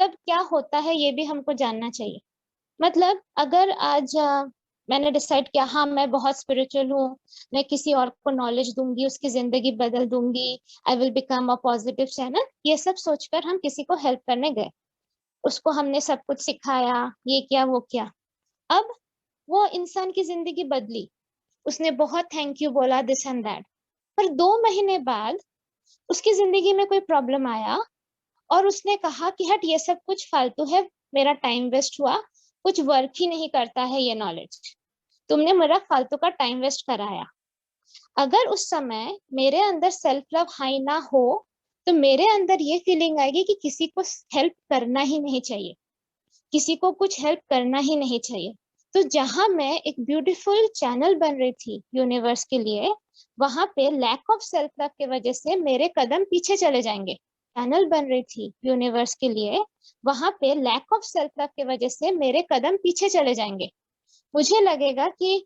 तब क्या होता है ये भी हमको जानना चाहिए। मतलब अगर आज मैंने डिसाइड किया हाँ मैं बहुत स्पिरिचुअल हूँ, मैं किसी और को नॉलेज दूंगी, उसकी जिंदगी बदल दूंगी, I will become a positive channel, ये सब सोचकर हम किसी को हेल्प करने गए, उसको हमने सब कुछ सिखाया, ये किया वो किया। अब वो इंसान की जिंदगी बदली, उसने बहुत थैंक यू बोला, दिस एंड दैट, पर 2 महीने बाद उसकी जिंदगी में कोई प्रॉब्लम आया और उसने कहा कि हट ये सब कुछ फालतू है, मेरा टाइम वेस्ट हुआ, कुछ वर्क ही नहीं करता है ये नॉलेज, तुमने मेरा फालतू का टाइम वेस्ट कराया। अगर उस समय मेरे अंदर सेल्फ लव हाई ना हो तो मेरे अंदर ये फीलिंग आएगी कि किसी को हेल्प करना ही नहीं चाहिए, किसी को कुछ हेल्प करना ही नहीं चाहिए। तो जहां मैं एक ब्यूटीफुल चैनल बन रही थी यूनिवर्स के लिए, वहां पे लैक ऑफ सेल्फ लव की वजह से मेरे कदम पीछे चले जाएंगे। चैनल बन रही थी यूनिवर्स के लिए, वहां पे लैक ऑफ सेल्फ लव की वजह से मेरे कदम पीछे चले जाएंगे। मुझे लगेगा कि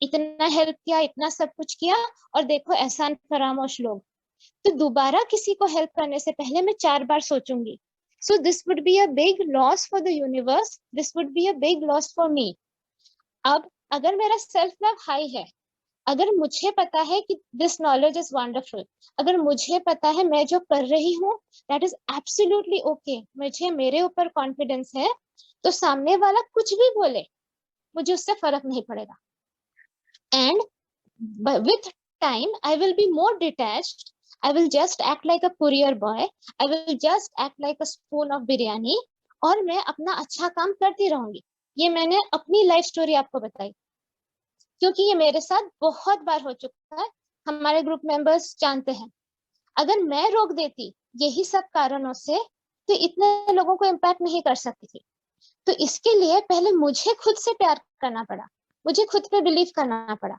इतना हेल्प किया, इतना सब कुछ किया, और देखो एहसान फरामोश लोग। तो दोबारा किसी को हेल्प करने से पहले मैं 4 बार सोचूंगी। So this would be a big loss for the universe, this would be a big loss for me. अब अगर मेरा सेल्फ लव हाई है, अगर मुझे पता है कि दिस नॉलेज इज वंडरफुल, अगर मुझे पता है मैं जो कर रही हूँ दैट इज एब्सोल्युटली ओके, मुझे मेरे ऊपर कॉन्फिडेंस है, तो सामने वाला कुछ भी बोले मुझे उससे फर्क नहीं पड़ेगा। And with time, I will be more detached. I will just act like a courier boy. I will just act like a spoon of biryani. और मैं अपना अच्छा काम करती रहूंगी। ये मैंने अपनी लाइफ स्टोरी आपको बताई, क्योंकि ये मेरे साथ बहुत बार हो चुका है, हमारे ग्रुप मेंबर्स जानते हैं। अगर मैं रोक देती यही सब कारणों से, तो इतने लोगों को इम्पैक्ट नहीं कर सकती थी। तो इसके लिए पहले मुझे खुद से प्यार करना पड़ा, मुझे खुद पे बिलीव करना पड़ा।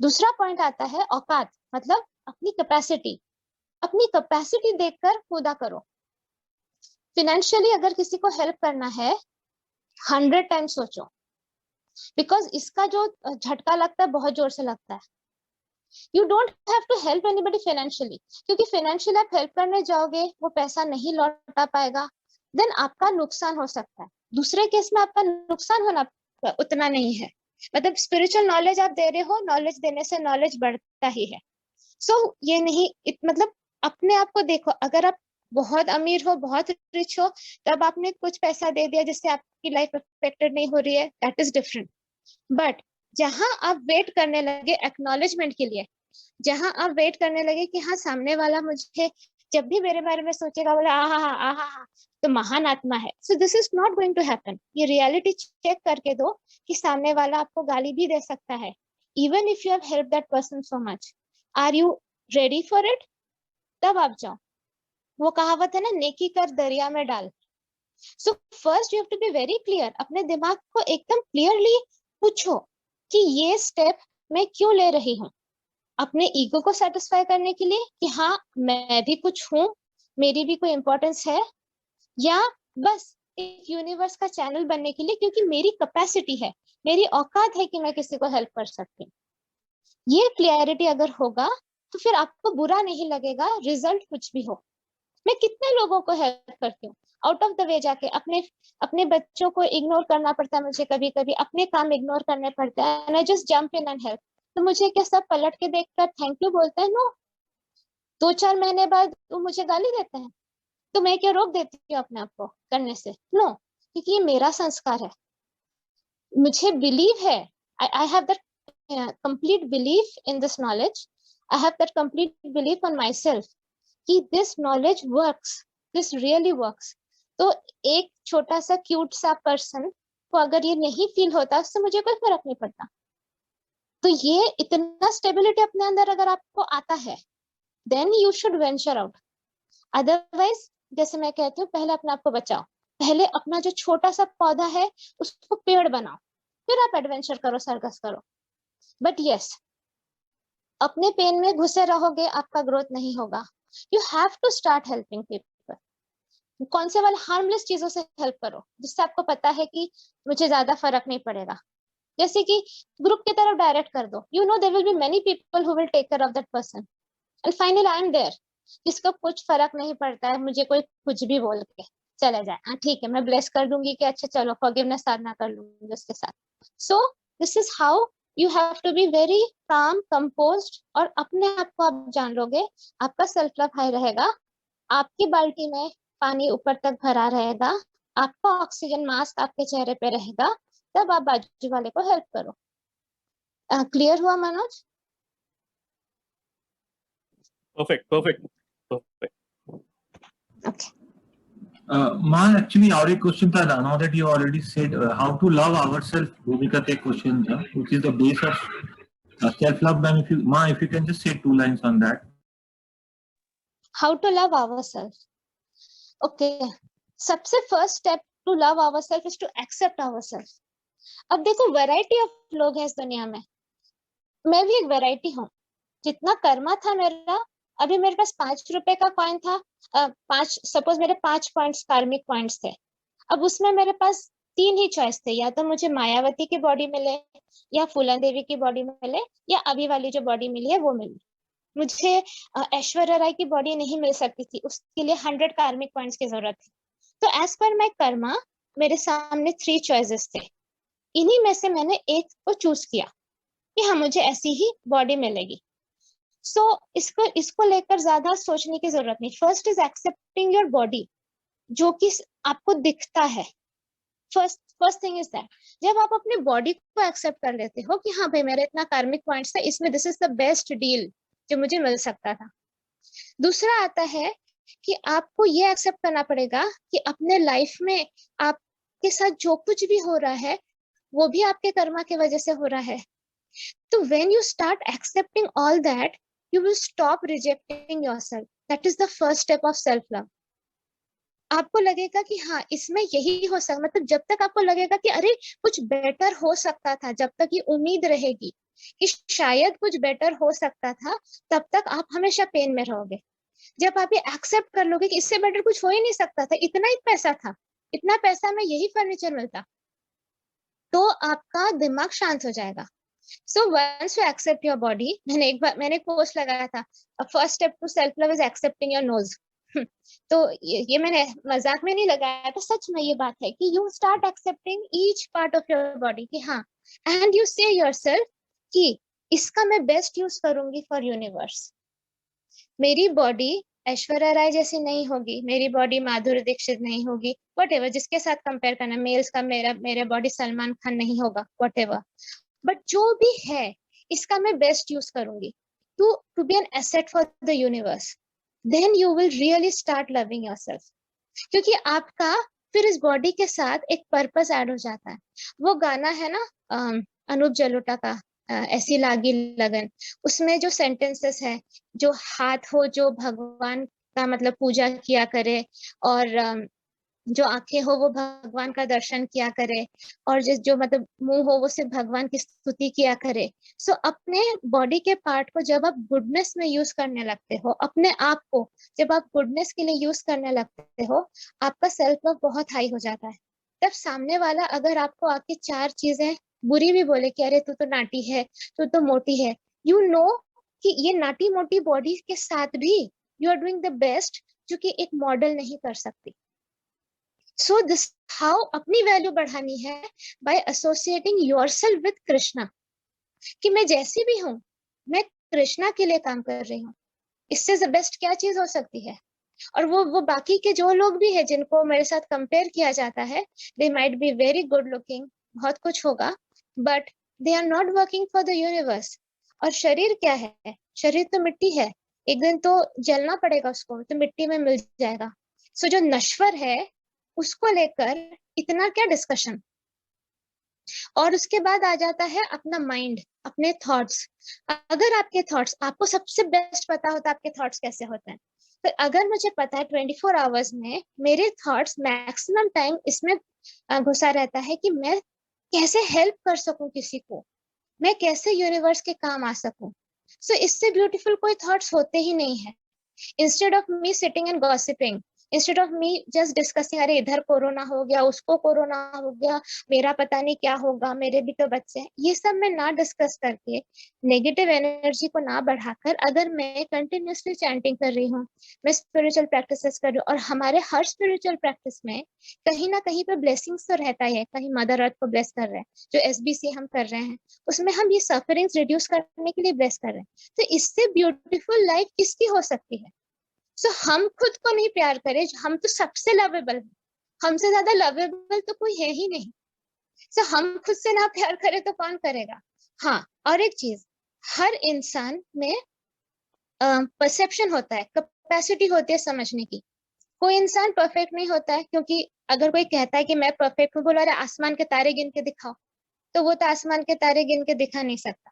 दूसरा पॉइंट आता है औकात, मतलब अपनी कैपेसिटी। अपनी कैपेसिटी देखकर कूदा करो। फिनेंशियली अगर किसी को हेल्प करना है 100 टाइम सोचो, बिकॉज इसका जो झटका लगता है बहुत जोर से लगता है। You don't have to help anybody financially, क्योंकि फाइनेंशियली आप हेल्प करने जाओगे वो पैसा नहीं लौटा पाएगा, देन आपका नुकसान हो सकता है। दूसरे केस में आपका नुकसान होना उतना नहीं है। मतलब स्पिरिचुअल नॉलेज आप दे रहे हो, नॉलेज देने से नॉलेज बढ़ता ही है। ये नहीं मतलब अपने आप को देखो, अगर आप बहुत अमीर हो, बहुत रिच हो, तब आपने कुछ पैसा दे दिया जिससे आपकी लाइफ अफेक्टेड नहीं हो रही है, दैट इज डिफरेंट। बट जहां आप वेट करने लगे एक्नॉलेजमेंट के लिए, जहां आप वेट करने लगे कि हाँ सामने वाला मुझे जब भी मेरे बारे में सोचेगा बोले आहा तो महान आत्मा है, so this is not going to happen. ये रियलिटी चेक करके दो कि सामने वाला आपको गाली भी दे सकता है, even if you have help that person so much. Are you ready for it? तब आप जाओ। वो कहावत है ना, नेकी कर दरिया में डाल। So first you have to be very clear, अपने दिमाग को एकदम क्लियरली पूछो कि ये स्टेप मैं क्यों ले रही हूँ। अपने ईगो को सेटिस्फाई करने के लिए कि हाँ मैं भी कुछ हूँ, मेरी भी कोई इंपॉर्टेंस है, या बस एक यूनिवर्स का चैनल बनने के लिए क्योंकि मेरी कैपेसिटी है, मेरी औकात है कि मैं किसी को हेल्प कर सकती हूँ। ये क्लियरिटी अगर होगा तो फिर आपको बुरा नहीं लगेगा रिजल्ट कुछ भी हो। मैं कितने लोगों को हेल्प करती हूँ आउट ऑफ द वे जाके, अपने अपने बच्चों को इग्नोर करना पड़ता है मुझे, कभी कभी अपने काम इग्नोर करने पड़ते हैं, and I just jump in and help. तो मुझे क्या सब पलट के देखकर थैंक यू बोलते हैं? नो। 2-4 महीने बाद वो मुझे गाली देते हैं, तो मैं क्या रोक देती हूँ अपने आप को करने से? नो, क्योंकि ये मेरा संस्कार है, मुझे बिलीव है, I have that complete belief in this knowledge, I have that complete belief on myself कि this knowledge works, this really works. तो एक छोटा सा क्यूट सा पर्सन को अगर ये नहीं फील होता, उससे मुझे कोई फर्क नहीं पड़ता। तो ये इतना स्टेबिलिटी अपने अंदर अगर आपको आता है, then you should venture out. Otherwise जैसे मैं कहती हूँ, पहले अपने आप को बचाओ, पहले अपना जो छोटा सा पौधा है उसको पेड़ बनाओ, फिर आप एडवेंचर करो, सर्कस करो। बट यस, अपने पेन में घुसे रहोगे आपका ग्रोथ नहीं होगा। You have to start helping people. कौन से वाले हार्मलेस चीजों से हेल्प करो जिससे आपको पता है कि मुझे ज्यादा फर्क नहीं पड़ेगा। जैसे कि ग्रुप की तरफ डायरेक्ट कर दो, you know there will be many people who will take care of that person, and finally I am there, जिसको कुछ फर्क नहीं पड़ता है मुझे कोई कुछ भी बोल के। चला जाए, हाँ ठीक है, मैं ब्लेस कर दूंगी कि अच्छा चलो फॉरगिवनेस साधना कर लूंगी उसके साथ। So this is how you have to be very calm composed, और अपने आप को आप जान लोगे, आपका सेल्फ लव हाई रहेगा, आपकी बाल्टी में पानी ऊपर तक भरा रहेगा, आपका ऑक्सीजन मास्क आपके चेहरे पे रहेगा, तब आप बाजू वाले को हेल्प करो। क्लियर हुआ Manoj? Perfect. Okay. Man, actually, our question था now that you already said how to love ourselves. Bhumika का question था, which is the base of self-love. Man, if you can just say 2 lines on that. How to love ourselves? Okay. सबसे first step to love ourselves is to accept ourselves. अब देखो variety of लोग हैं इस दुनिया में, मैं भी एक वैरायटी हूँ। जितना कर्मा था मेरा, अभी मेरे पास 5 रुपए का कॉइन था, 5 सपोज मेरे 5 पॉइंट्स कार्मिक पॉइंट्स थे, अब उसमें मेरे पास 3 ही चॉइस थे, या तो मुझे मायावती की बॉडी मिले, या फूलन देवी की बॉडी मिले, या अभी वाली जो बॉडी मिली है वो मिली। मुझे ऐश्वर्या राय की बॉडी नहीं मिल सकती थी, उसके लिए 100 कार्मिक पॉइंट्स की जरूरत थी। तो एज पर माय कर्मा मेरे सामने 3 चॉइसेस थे, इन्हीं में से मैंने एक को चूज किया कि हाँ मुझे ऐसी ही बॉडी मिलेगी। सो इसको लेकर ज्यादा सोचने की जरूरत नहीं। First is accepting your body, जो कि आपको दिखता है। फर्स्ट थिंग इज दैट जब आप अपने बॉडी को एक्सेप्ट कर लेते हो कि हाँ भाई मेरे इतना कार्मिक पॉइंट्स है, इसमें this is the best deal जो मुझे मिल सकता था। दूसरा आता है कि आपको ये एक्सेप्ट करना पड़ेगा कि अपने लाइफ में आपके साथ जो कुछ भी हो रहा है वो भी आपके कर्मा की वजह से हो रहा है। तो when you start accepting all that, you will stop rejecting yourself. That is the first step of self love. आपको लगेगा कि हाँ इसमें यही हो सकता, मतलब जब तक आपको लगेगा कि अरे कुछ बेटर हो सकता था, जब तक ये उम्मीद रहेगी कि शायद कुछ बेटर हो सकता था, तब तक आप हमेशा पेन में रहोगे। जब आप ये एक्सेप्ट कर लोगे कि इससे बेटर कुछ हो ही नहीं सकता था, इतना ही पैसा था, इतना पैसा में यही फर्नीचर मिलता, तो आपका दिमाग शांत हो जाएगा। So once you accept your body, मैंने पोस्ट लगाया था, first step to self love is accepting your nose. तो ये मैंने मजाक में नहीं लगाया था, सच में ये बात है कि you start accepting each part of your body कि हाँ, एंड यू से योरसेल्फ कि इसका मैं बेस्ट यूज करूंगी फॉर यूनिवर्स। मेरी बॉडी ऐश्वर्या राय जैसी नहीं होगी, मेरी बॉडी माधुरी दीक्षित नहीं होगी, व्हाटएवर, जिसके साथ कंपेयर करना, मेल्स का मेरा बॉडी सलमान खान नहीं होगा, व्हाटएवर, बट जो भी है इसका मैं बेस्ट यूज करूंगी to be an asset for the universe. Then you will really start loving yourself, क्योंकि आपका फिर इस बॉडी के साथ एक पर्पस ऐड हो जाता है। वो गाना है ना अनूप जलोटा का, ऐसी लागी लगन, उसमें जो सेंटेंसेस है, जो हाथ हो जो भगवान का मतलब पूजा किया करे, और जो आंखें हो वो भगवान का दर्शन किया करे, और जो मतलब मुंह हो वो सिर्फ भगवान की स्तुति किया करे। सो अपने बॉडी के पार्ट को जब आप गुडनेस में यूज करने लगते हो, अपने आप को जब आप गुडनेस के लिए यूज करने लगते हो, आपका सेल्फ लव बहुत हाई हो जाता है। तब सामने वाला अगर आपको आके 4 चीजें बुरी भी बोले कि अरे तू तो नाटी है, तू तो मोटी है, यू नो कि ये नाटी मोटी बॉडी के साथ भी you are doing the best, जो कि एक मॉडल नहीं कर सकती। सो दिस हाउ अपनी वैल्यू बढ़ानी है, by associating yourself with Krishna, कि मैं जैसी भी हूँ मैं कृष्णा के लिए काम कर रही हूँ। इससे बेस्ट क्या चीज हो सकती है? और वो बाकी के जो लोग भी है जिनको मेरे साथ कंपेयर किया जाता है, they might be very good looking, बहुत कुछ होगा, but they are not working for the universe. और शरीर क्या है? शरीर तो मिट्टी है, एक दिन तो जलना पड़ेगा उसको, तो मिट्टी में मिल जाएगा। सो जो नश्वर है उसको लेकर इतना क्या डिस्कशन। और उसके बाद आ जाता है अपना माइंड, अपने थॉट्स। अगर आपके थॉट्स, आपको सबसे बेस्ट पता होता है आपके थॉट्स कैसे होते हैं, तो अगर मुझे पता है 24 आवर्स में मेरे थॉट्स मैक्सिमम टाइम इसमें घुसा रहता है कि मैं कैसे हेल्प कर सकूं किसी को, मैं कैसे यूनिवर्स के काम आ सकूं, सो इससे ब्यूटीफुल कोई थॉट्स होते ही नहीं है। Instead of me sitting and gossiping, instead of me just discussing, अरे इधर कोरोना हो गया, उसको कोरोना हो गया, मेरा पता नहीं क्या होगा, मेरे भी तो बच्चे हैं, ये सब मैं ना डिस्कस करके, नेगेटिव एनर्जी को ना बढ़ाकर, अगर मैं कंटिन्यूसली चैंटिंग कर रही हूँ, मैं स्पिरिचुअल प्रैक्टिसेस कर रही हूँ, और हमारे हर स्पिरिचुअल प्रैक्टिस में कहीं ना कहीं पे ब्लेसिंग्स तो रहता ही है, कहीं मदर अर्थ को ब्लेस कर रहे हैं, जो एसबीसी हम कर रहे हैं उसमें हम ये सफरिंग्स रिड्यूस करने के लिए ब्लेस कर रहे हैं, तो इससे ब्यूटीफुल लाइफ किसकी हो सकती है? सो हम खुद को नहीं प्यार करें, हम तो सबसे लवेबल हैं, हमसे ज्यादा लवेबल तो कोई है ही नहीं। सो हम खुद से ना प्यार करें तो कौन करेगा? हाँ, और एक चीज, हर इंसान में परसेप्शन होता है, कैपेसिटी होती है समझने की। कोई इंसान परफेक्ट नहीं होता है, क्योंकि अगर कोई कहता है कि मैं परफेक्ट हूँ, बोला अरे आसमान के तारे गिन के दिखाओ, तो वो तो आसमान के तारे गिन के दिखा नहीं सकता,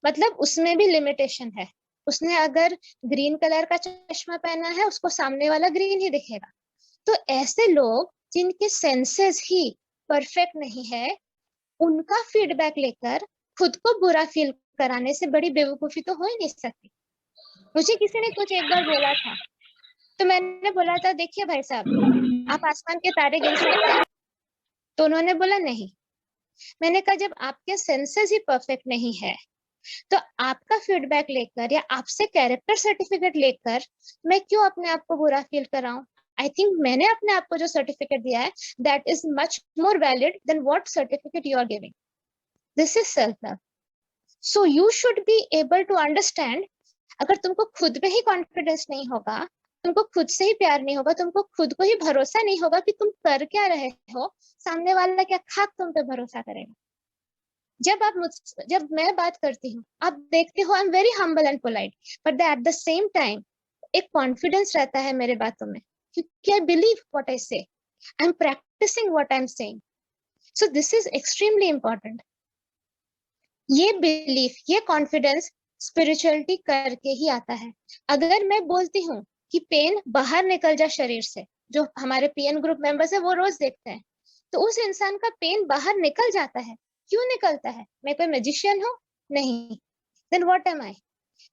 मतलब उसमें भी लिमिटेशन है। उसने अगर ग्रीन कलर का चश्मा पहना है, उसको सामने वाला ग्रीन ही दिखेगा। तो ऐसे लोग जिनके सेंसेस ही परफेक्ट नहीं है, उनका फीडबैक लेकर खुद को बुरा फील कराने से बड़ी बेवकूफी तो हो ही नहीं सकती। मुझे किसी ने कुछ एक बार बोला था, तो मैंने बोला था देखिए भाई साहब, आप आसमान के तारे गिन सकते हैं? तो उन्होंने बोला नहीं। मैंने कहा जब आपके सेंसेस ही परफेक्ट नहीं है, तो आपका फीडबैक लेकर या आपसे कैरेक्टर सर्टिफिकेट लेकर मैं क्यों अपने आप को बुरा फील कराऊं? आई थिंक मैंने अपने आप को जो सर्टिफिकेट दिया है, that is much more valid than what certificate you are giving. This is self love. So you should be able to understand, अगर तुमको खुद पे ही कॉन्फिडेंस नहीं होगा, तुमको खुद से ही प्यार नहीं होगा, तुमको खुद को ही भरोसा नहीं होगा कि तुम कर क्या रहे हो, सामने वाला क्या खाक तुम पे भरोसा करेगा? जब मैं बात करती हूँ, आप देखते हो I am very humble and polite, but at the same time एक कॉन्फिडेंस रहता है मेरे बातों में, क्योंकि I believe what I say, I am practising what I am saying. So this is extremely important. ये बिलीफ, ये कॉन्फिडेंस स्पिरिचुअलिटी करके ही आता है। अगर मैं बोलती हूँ कि पेन बाहर निकल जा शरीर से, जो हमारे पीएन ग्रुप मेंबर्स है वो रोज देखते हैं, तो उस इंसान का पेन बाहर निकल जाता है। क्यों निकलता है? मैं कोई मैजिशियन हूँ? नहीं। देन व्हाट एम आई?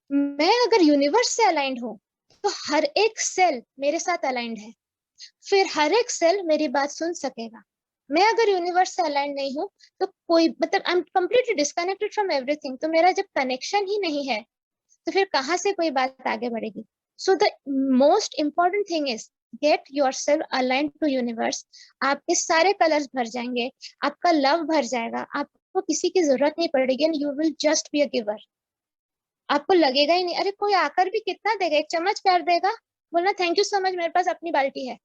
मैं अगर यूनिवर्स से अलाइंड हूँ, तो हर एक सेल मेरे साथ अलाइंड है, फिर हर एक सेल मेरी बात सुन सकेगा। मैं अगर यूनिवर्स से अलाइंड नहीं हूँ, तो कोई मतलब I am completely disconnected from everything, तो मेरा जब कनेक्शन ही नहीं है, तो फिर कहाँ से कोई बात आगे बढ़ेगी? So the most important thing is get yourself aligned to universe. आपके सारे कलर्स भर जाएंगे, आपका लव भर जाएगा, आपको किसी की जरूरत नहीं पड़ेगी, and you will just be a giver. आपको लगेगा ही नहीं, अरे कोई आकर भी कितना देगा, एक चम्मच प्यार देगा, बोलना थैंक यू सो मच, मेरे पास अपनी बाल्टी है।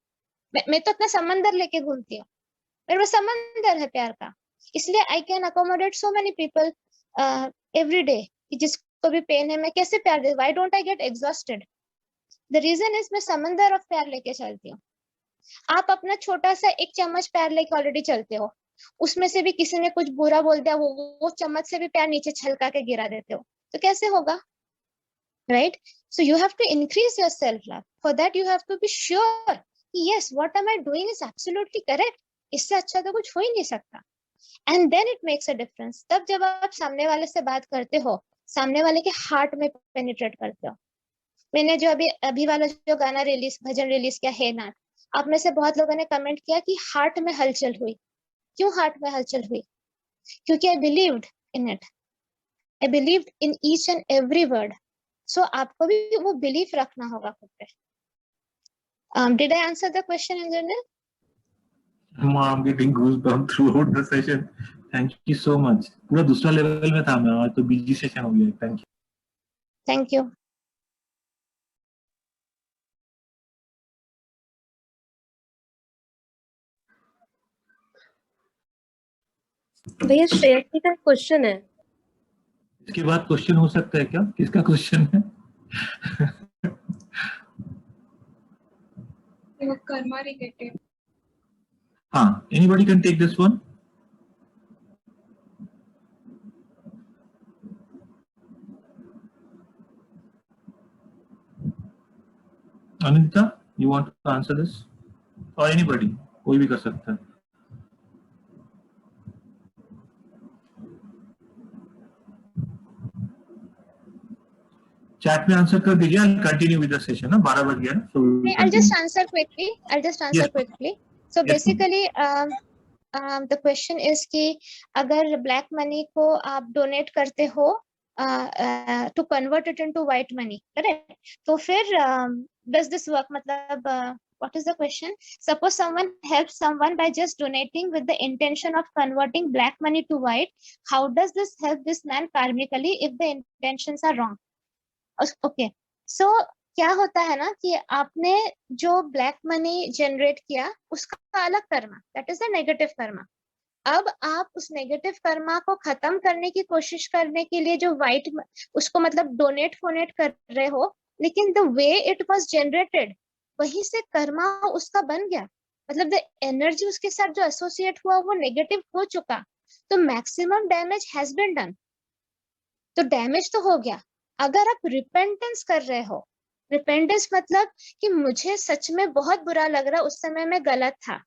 मैं तो अपना समंदर लेके घूमती हूँ, मेरे पास समंदर है प्यार का, इसलिए I can accommodate so many people every day. जिसको भी पेन है, मैं कैसे प्यार दे, why don't I get exhausted? The reason is मैं समंदर ऑफ प्यार लेके चलती हूँ। आप अपना छोटा सा एक चम्मच प्यार लेके ऑलरेडी चलते हो, उसमें से भी किसी ने कुछ बुरा बोल दिया, वो चम्मच से भी प्यार नीचे छलका के गिरा देते हो, तो कैसे होगा? Right? So you have to increase your self love, for that you have to be sure yes what am I doing is absolutely correct, इससे अच्छा तो कुछ हो ही नहीं सकता। And then it makes a difference. तब जब आप सामने वाले से बात करते हो, सामने वाले के हार्ट में पेनिट्रेट करते हो। मैंने जो अभी अभी वाला जो गाना रिलीज, भजन रिलीज किया हे नाथ, आप में से बहुत लोगों ने कमेंट किया कि हार्ट में हलचल हुई। क्यों हार्ट में हलचल हुई? क्योंकि I believed in it, I believed in each and every word. So आपको भी वो बिलीफ रखना होगा खुद पे। Did I answer the question engineer? I'm getting goosebumps throughout the session. Thank you so much. पूरा दूसरा लेवल में था मैं, आज तो बिजी सेशन हो गया। Thank you. Thank you. भैया श्रेयसी का क्वेश्चन है। इसके बाद क्वेश्चन हो सकता है क्या? किसका क्वेश्चन है? कर्मा रिलेटेड। हाँ, anybody can take this one. Anita, you want to answer this? Or anybody? कोई भी कर सकता है। चैट में आंसर कर दीजिए, I'll continue with the session ना, 12 बज गया ना, so we will I'll just continue. answer quickly. Yes. So Yes, basically, the question is कि अगर black money को आप donate करते हो to convert it into white money, correct? तो फिर does this work? मतलब what is the question? Suppose someone helps someone by just donating with the intention of converting black money to white. How does this help this man karmically if the intentions are wrong? Okay. So क्या होता है ना कि आपने जो black money generate किया उसका अलग Karma, that is the negative Karma. अब आप उस नेगेटिव कर्मा को खत्म करने की कोशिश करने के लिए जो वाइट उसको मतलब डोनेट फोनेट कर रहे हो, लेकिन the way it was generated वहीं से कर्मा उसका बन गया, मतलब द एनर्जी उसके साथ जो एसोसिएट हुआ वो नेगेटिव हो चुका, तो maximum damage has been done. तो डैमेज तो हो गया। अगर आप रिपेंटेंस कर रहे हो, रिपेंटेंस मतलब कि मुझे सच में बहुत बुरा लग रहा, उस समय मैं गलत था,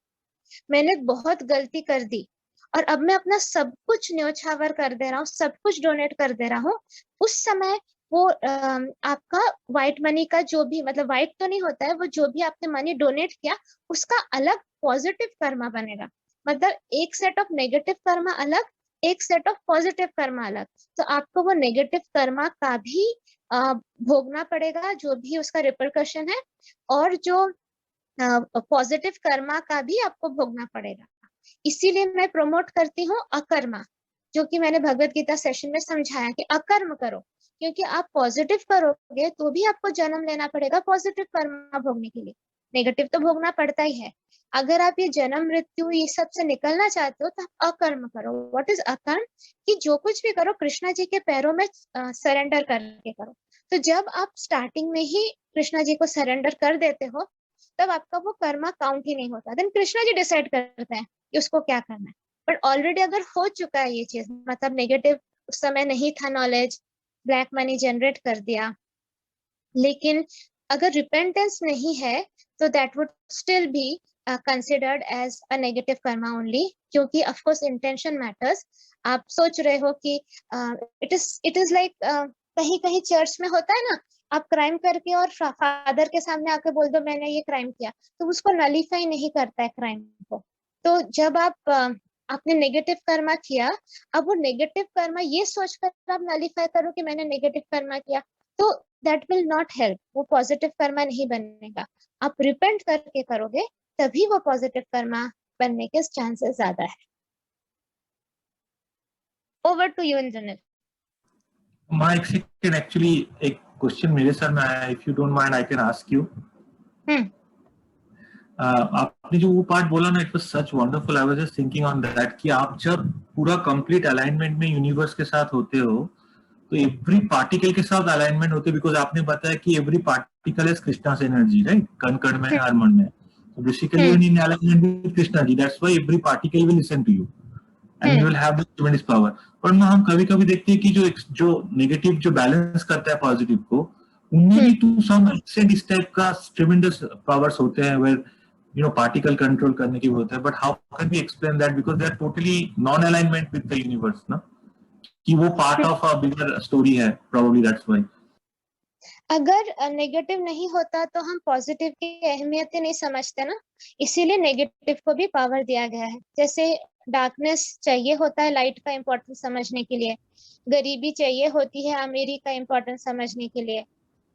मैंने बहुत गलती कर दी और अब मैं अपना सब कुछ न्योछावर कर दे रहा हूँ, सब कुछ डोनेट कर दे रहा हूँ, उस समय वो आपका व्हाइट मनी का जो भी मतलब व्हाइट तो नहीं होता है, वो जो भी आपने मनी डोनेट किया उसका अलग पॉजिटिव कर्मा बनेगा। मतलब एक सेट ऑफ नेगेटिव कर्मा अलग, एक सेट ऑफ पॉजिटिव कर्मा अलग। तो आपको वो नेगेटिव कर्मा का भी भोगना पड़ेगा, जो भी उसका रिपरकशन है, और जो पॉजिटिव कर्मा का भी आपको भोगना पड़ेगा। इसीलिए मैं प्रमोट करती हूँ अकर्मा, जो कि मैंने भगवत गीता सेशन में समझाया कि अकर्म करो, क्योंकि आप पॉजिटिव करोगे तो भी आपको जन्म लेना पड़ेगा पॉजिटिव कर्मा भोगने के लिए, नेगेटिव तो भोगना पड़ता ही है। अगर आप ये जन्म मृत्यु ये सब से निकलना चाहते हो तो आप अकर्म करो। व्हाट इज अकर्म? कि जो कुछ भी करो कृष्णा जी के पैरों में सरेंडर करके करो। तो जब आप स्टार्टिंग में ही कृष्णा जी को सरेंडर कर देते हो तब आपका वो कर्मा काउंट ही नहीं होता, देन कृष्णा जी डिसाइड करते हैं कि उसको क्या करना है। बट ऑलरेडी अगर हो चुका है ये चीज, मतलब नेगेटिव उस समय नहीं था नॉलेज, ब्लैक मनी जनरेट कर दिया, लेकिन अगर रिपेंटेंस नहीं है तो that would still be considered as a negative karma only, क्योंकि ऑफ कोर्स इंटेंशन मैटर्स। आप सोच रहे हो कि इट इज लाइक कहीं कहीं चर्च में होता है ना, आप क्राइम करके और फादर के सामने आके बोल दो मैंने ये क्राइम किया, तो उसको नलीफाई नहीं करता है क्राइम को। तो जब आप आपने नेगेटिव कर्मा किया, अब वो नेगेटिव कर्मा ये सोचकर आप नलीफाई करो कि मैंने नेगेटिव कर्मा किया, तो दैट विल नॉट हेल्प, वो पॉजिटिव कर्मा नहीं बनेगा। आप रिपेंट करके करोगे तभी वो पॉजिटिव कर्मा बनने के चांसेस ज्यादा है। Over to you Indranil. My second actually एक क्वेश्चन मेरे सर में आया, if you don't mind I can ask you. आपने जो वो पार्ट बोला ना, it was such wonderful, I was just thinking on that कि आप जब पूरा कंप्लीट अलाइनमेंट में यूनिवर्स के साथ होते हो तो एवरी पार्टिकल के साथ अलाइनमेंट होते, बिकॉज आपने बताया कि every particle is Krishna's energy, right? कण कण में, हर मन में। So basically when in alignment with Krishna ji, that's why every particle will listen to you and you will have the tremendous power. पर हम कभी-कभी देखते हैं कि जो नेगेटिव जो बैलेंस करता है पॉजिटिव को, उनमें भी टू सम एक्सटेंट इस टाइप का ट्रेमेंडस पावर्स होते हैं where you know particle control करने के होते हैं। But how can we explain that, because they are totally non alignment with the universe ना, कि वो part of a bigger story है, प्रोबेबली दैट्स व्हाई। अगर नेगेटिव नहीं होता तो हम पॉजिटिव की अहमियत ही नहीं समझते ना, इसीलिए नेगेटिव को भी पावर दिया गया है। जैसे डार्कनेस चाहिए होता है लाइट का इम्पोर्टेंस समझने के लिए, गरीबी चाहिए होती है अमीरी का इम्पोर्टेंस समझने के लिए,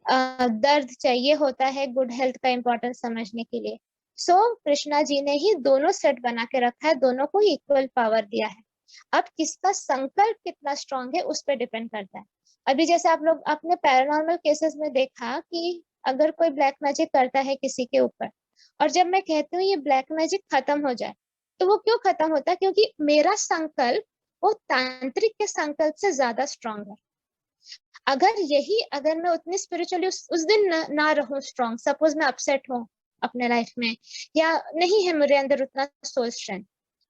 दर्द चाहिए होता है गुड हेल्थ का इम्पोर्टेंस समझने के लिए। सो कृष्णा जी ने ही दोनों सेट बना के रखा है, दोनों को इक्वल पावर दिया है। अब किसका संकल्प कितना स्ट्रांग है उस पर डिपेंड करता है। अभी जैसे आप लोग अपने पैरानॉर्मल केसेस में देखा कि अगर कोई ब्लैक मैजिक करता है किसी के ऊपर, और जब मैं कहती हूँ ये ब्लैक मैजिक खत्म हो जाए, तो वो क्यों खत्म होता है? क्योंकि मेरा संकल्प वो तांत्रिक के संकल्प से ज्यादा स्ट्रांग है। अगर मैं उतनी स्पिरिचुअली उस दिन ना रहूं स्ट्रांग, सपोज मैं अपसेट हूँ अपने लाइफ में, या नहीं है मेरे अंदर उतना सोल स्ट्रेंथ,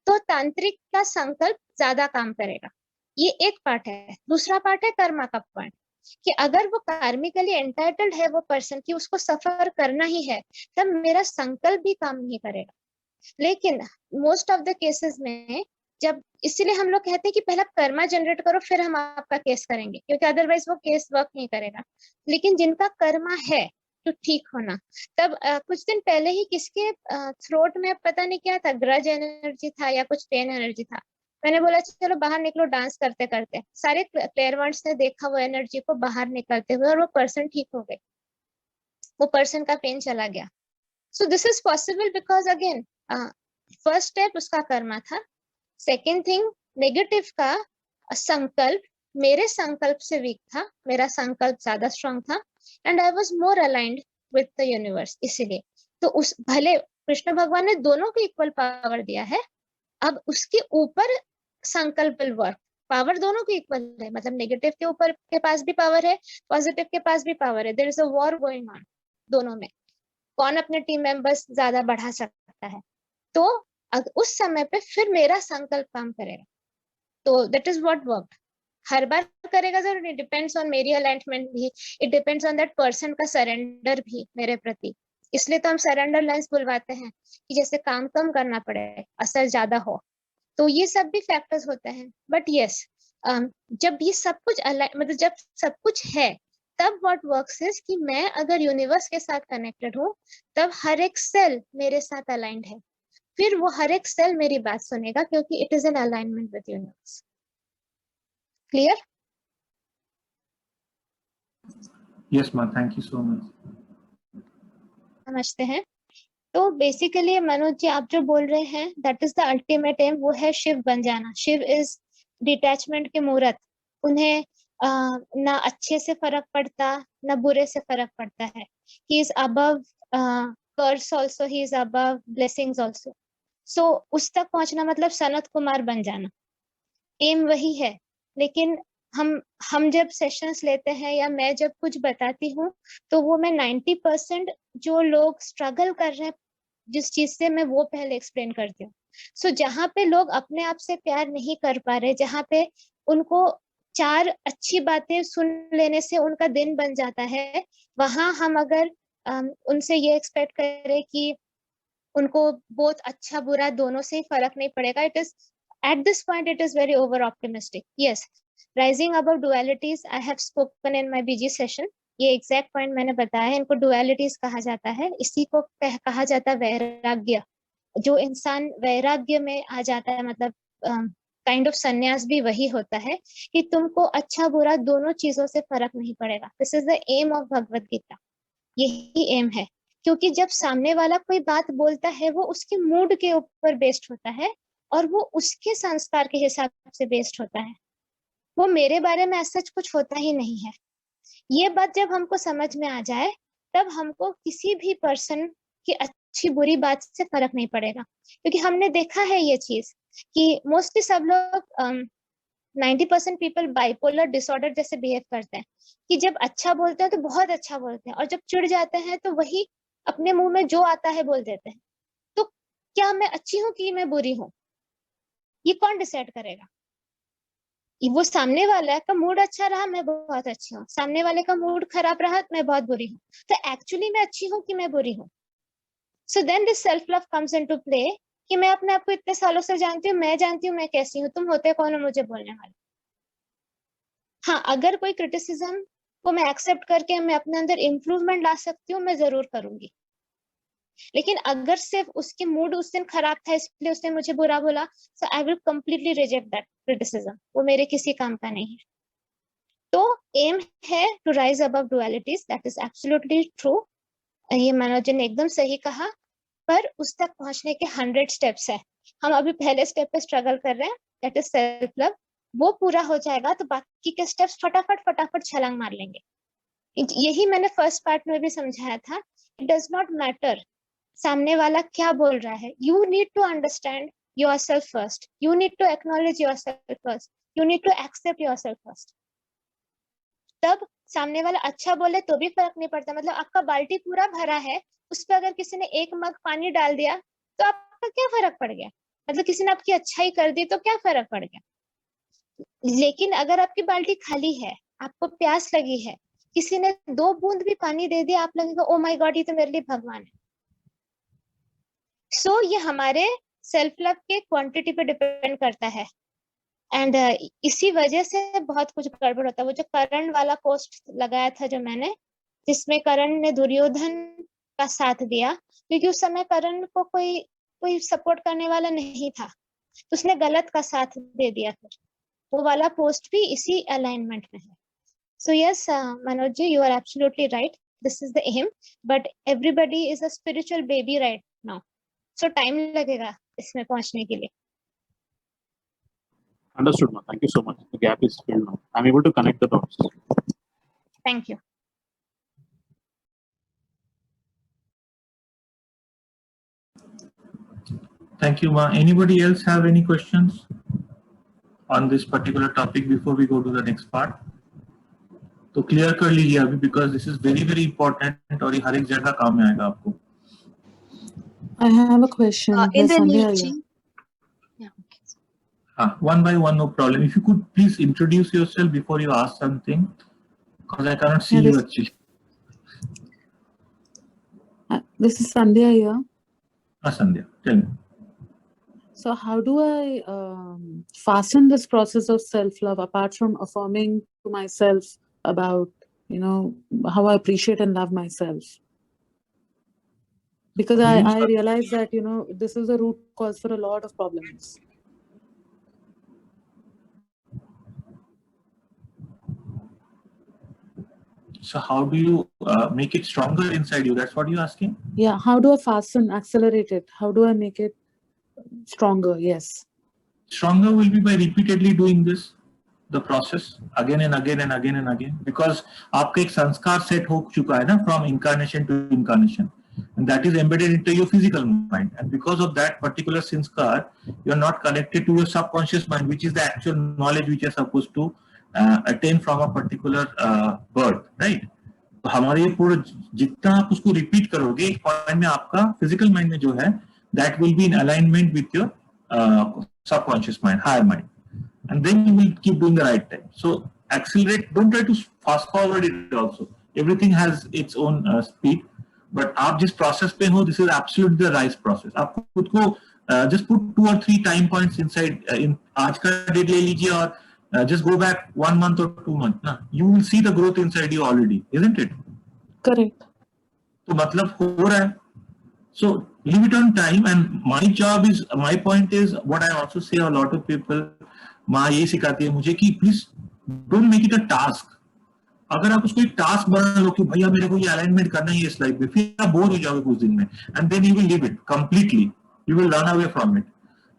तो तांत्रिक का संकल्प ज्यादा काम करेगा। ये एक पार्ट है। दूसरा पार्ट है कर्मा का पॉइंट, कि अगर वो कार्मिकली एंटाइटल्ड है वो पर्सन की उसको सफर करना ही है, तब मेरा संकल्प भी काम नहीं करेगा। लेकिन मोस्ट ऑफ द केसेस में जब इसीलिए हम लोग कहते हैं कि पहला कर्मा जनरेट करो फिर हम आपका केस करेंगे, क्योंकि अदरवाइज वो केस वर्क नहीं करेगा। लेकिन जिनका कर्मा है तो ठीक होना, तब कुछ दिन पहले ही किसके थ्रोट में पता नहीं क्या था, ग्रज एनर्जी था या कुछ पेन एनर्जी था। मैंने बोला चलो बाहर निकलो डांस करते करते, सारे क्लेयरवॉयंट्स ने देखा वो एनर्जी को बाहर निकलते हुए और वो पर्सन ठीक हो गए, वो पर्सन का पेन चला गया। सो this is possible because again first step उसका कर्मा था। सेकेंड थिंग, नेगेटिव का संकल्प मेरे संकल्प से वीक था, मेरा संकल्प ज्यादा स्ट्रांग था and I was more aligned with the universe. इसीलिए तो उस भले कृष्ण भगवान ने दोनों को इक्वल पावर दिया है, अब उसके ऊपर संकल्प विल वर्क। पावर दोनों को इक्वल है, मतलब नेगेटिव के ऊपर के पास भी पावर है, पॉजिटिव के पास भी पावर है। There is a war going on दोनों में, कौन अपने टीम मेंबर्स ज्यादा बढ़ा सकता है। तो उस समय पे फिर मेरा संकल्प काम करेगा, तो दैट इज व्हाट वर्क। हर बार करेगा जरूर नहीं, डिपेंड्स ऑन मेरी अलाइनमेंट भी, it depends on that person का सरेंडर भी मेरे प्रति। इसलिए तो हम सरेंडर लाइन्स बुलवाते हैं कि जैसे काम कम करना पड़े, असर ज्यादा हो। तो ये सब भी फैक्टर्स होते हैं। बट यस, जब ये सब कुछ मतलब जब सब कुछ है, तब व्हाट वर्क्स इज कि मैं अगर यूनिवर्स के साथ कनेक्टेड हूँ, तब हर एक सेल मेरे साथ अलाइंड है, फिर वो हर एक सेल मेरी बात सुनेगा क्योंकि it is in alignment with universe. Clear? Yes, ma. Thank you so much. समझते हैं। तो बेसिकली मनोज जी आप जो बोल रहे हैं that is the ultimate aim, वो है शिव बन जाना। शिव इज डिटैचमेंट के मूर्त। उन्हें ना अच्छे से फर्क पड़ता ना बुरे से फर्क पड़ता है। He is above curse also, he is above blessings also. So उस तक पहुंचना मतलब सनत कुमार बन जाना, एम वही है। लेकिन हम जब सेशंस लेते हैं या मैं जब कुछ बताती हूँ, तो वो मैं 90% जो लोग स्ट्रगल कर रहे हैं जिस चीज से, मैं वो पहले एक्सप्लेन करती हूँ। सो जहाँ पे लोग अपने आप से प्यार नहीं कर पा रहे, जहाँ पे उनको 4 अच्छी बातें सुन लेने से उनका दिन बन जाता है, वहां हम अगर उनसे ये एक्सपेक्ट करें कि उनको बहुत अच्छा बुरा दोनों से ही फर्क नहीं पड़ेगा, it is at this point it is very over optimistic. Yes, rising above dualities I have spoken in my BG session. ये एग्जैक्ट पॉइंट मैंने बताया है, इनको डुअलिटीज कहा जाता है। इसी को कहा जाता है वैराग्य। जो इंसान वैराग्य में आ जाता है, मतलब काइंड ऑफ संन्यास भी वही होता है कि तुमको अच्छा बुरा दोनों चीजों से फर्क नहीं पड़ेगा। This is the aim of Bhagavad Gita, यही एम है। क्योंकि जब सामने वाला कोई बात बोलता है वो उसके मूड के ऊपर बेस्ड होता है और वो उसके संस्कार के हिसाब से बेस्ड होता है, वो मेरे बारे में ऐसा कुछ होता ही नहीं है। ये बात जब हमको समझ में आ जाए, तब हमको किसी भी पर्सन की अच्छी बुरी बात से फर्क नहीं पड़ेगा। क्योंकि हमने देखा है ये चीज कि मोस्टली सब लोग 90% पीपल बाइपोलर डिसऑर्डर जैसे बिहेव करते हैं कि जब अच्छा बोलते हैं तो बहुत अच्छा बोलते हैं और जब चिढ़ जाते हैं तो वही अपने मुंह में जो आता है बोल देते हैं। तो क्या मैं अच्छी हूँ कि मैं बुरी हूँ, ये कौन डिसाइड करेगा? वो सामने वाला का मूड अच्छा रहा मैं बहुत अच्छी हूँ, सामने वाले का मूड खराब रहा मैं बहुत बुरी हूँ। तो एक्चुअली मैं अच्छी हूँ कि मैं बुरी हूँ? So then this self love comes into play कि मैं अपने आप को इतने सालों से जानती हूँ, मैं जानती हूँ मैं कैसी हूँ, तुम होते कौन हो मुझे बोलने वाले। हाँ, अगर कोई क्रिटिसिज्म को मैं एक्सेप्ट करके मैं अपने अंदर इम्प्रूवमेंट ला सकती हूँ, मैं जरूर करूंगी। लेकिन अगर सिर्फ उसके मूड उस दिन खराब था इसलिए उसने मुझे बुरा बोला, so I will completely reject that criticism, वो मेरे किसी काम का नहीं है। तो एम है to rise above dualities, that is absolutely true. ये मनोज जी ने एकदम सही कहा, पर उस तक पहुंचने के 100 स्टेप्स है। हम अभी पहले स्टेप पे स्ट्रगल कर रहे हैं, दैट इज सेल्फ लव। वो पूरा हो जाएगा तो बाकी के स्टेप्स फटाफट छलांग मार लेंगे। यही मैंने फर्स्ट पार्ट में भी समझाया था, इट डज नॉट मैटर सामने वाला क्या बोल रहा है, you need to understand yourself first, you need to acknowledge yourself first, you need to accept yourself first. तब सामने वाला अच्छा बोले तो भी फर्क नहीं पड़ता। मतलब आपका बाल्टी पूरा भरा है, उस पर अगर किसी ने 1 मग पानी डाल दिया तो आपका क्या फर्क पड़ गया? मतलब किसी ने आपकी अच्छाई कर दी तो क्या फर्क पड़ गया? लेकिन अगर आपकी बाल्टी खाली है, आपको प्यास लगी है, किसी ने 2 बूंद भी पानी दे दिया, आप लगेगा ओ माय गॉड ये तो मेरे लिए भगवान है। सो ये हमारे सेल्फ लव के क्वांटिटी पे डिपेंड करता है। एंड इसी वजह से बहुत कुछ गड़बड़ होता है। वो जो करण वाला पोस्ट लगाया था जो मैंने, जिसमें करण ने दुर्योधन का साथ दिया, क्योंकि उस समय करण को कोई सपोर्ट करने वाला नहीं था, तो उसने गलत का साथ दे दिया। फिर वो वाला पोस्ट भी इसी अलाइनमेंट में है। So yes Manoj ji, you are absolutely right, this is the aim, but everybody is a spiritual baby right now, so time लगेगा इसमें पहुंचने के लिए। Understood, ma. Thank you so much. The gap is filled now. I'm able to connect the dots. Thank you. Thank you, Ma. Anybody else have any questions on this particular topic before we go to the next part? तो clear कर लीजिए अभी, because this is very very important और ये हर एक जगह काम में आएगा आपको। I have a question. In Yes, the Sandhya, meeting, One by one, no problem. If you could please introduce yourself before you ask something, because I cannot see Yeah, you this- actually. This is Sandhya here. Sandhya, tell me. So how do I fasten this process of self-love apart from affirming to myself about, you know, how I appreciate and love myself? Because I realize that, you know, this is the root cause for a lot of problems. So how do you make it stronger inside you? That's what you're asking? Yeah, how do I fasten, accelerate it? How do I make it stronger? Yes. Stronger will be by repeatedly doing this, the process, again and again and again and again. Because आपका एक संस्कार set हो चुका है ना, from incarnation to incarnation. And that is embedded into your physical mind. And because of that particular sanskar, you are not connected to your subconscious mind, which is the actual knowledge which you are supposed to attain from a particular birth, right? तो हमारे ये पूरा जितना आप उसको repeat करोगे, एक point में आपका फिजिकल माइंड में जो है, that will be in alignment with your subconscious mind, higher mind. And then you will keep doing the right thing. So accelerate, don't try to fast forward it also. Everything has its own speed. But आप जिस process पे हो, this is absolutely the right process. आप खुद को just put 2 or 3 time points inside. In आज का date ले लीजिए और just go back 1 month or 2 months. ना, you will see the growth inside you already, isn't it? Correct. तो मतलब हो रहा है. So leave it on time. And my job is, my point is, what I also say a lot of people, माँ ये सिखाती है मुझे कि please don't make it a task. अगर आप उसको एक टास्क बना लो कि भैया मेरे को ये अलाइनमेंट करना है इस लाइफ में, फिर आप बोर हो जाओगे कुछ दिन में, and then you will leave it completely, you will run away from it.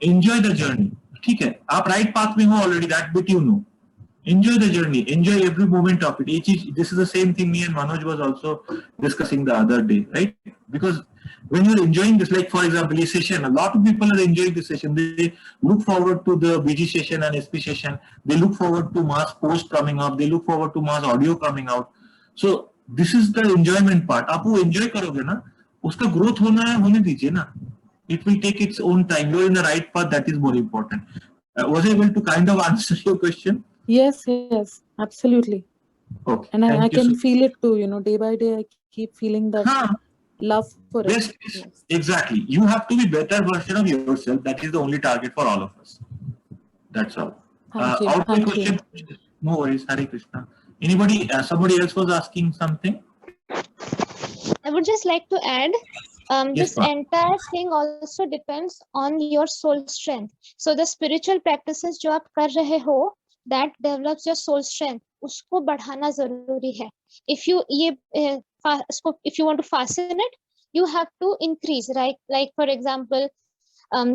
Enjoy the journey. ठीक है, आप राइट पाथ में हो already, that bit you know. Enjoy the journey, enjoy every moment of it. This is the same thing me and Manoj was also discussing the other day, right? Because when you're enjoying this, like for example, this session, a lot of people are enjoying this session. They look forward to the BG session and SP session. They look forward to mass post coming up. They look forward to mass audio coming out. So this is the enjoyment part. आप वो enjoy करोगे ना, उसका growth होना है, होने दीजिए ना. It will take its own time. You're in the right path. That is more important. Was I able to kind of answer your question? Yes, absolutely. Okay. And I Thank you, can sir. feel it too, you know, day by day I keep feeling that love for Best it. Yes. Exactly. You have to be better version of yourself. That is the only target for all of us. That's all. Thank you. Out Thank question. No worries. Hare Krishna. Anybody? Somebody else was asking something. I would just like to add, Yes, this ma'am. entire thing also depends on your soul strength. So the spiritual practices जो आप कर रहे हो, that develops your soul strength. उसको बढ़ाना जरूरी है. If you if you want to fasten it, you have to increase, right? Like for example,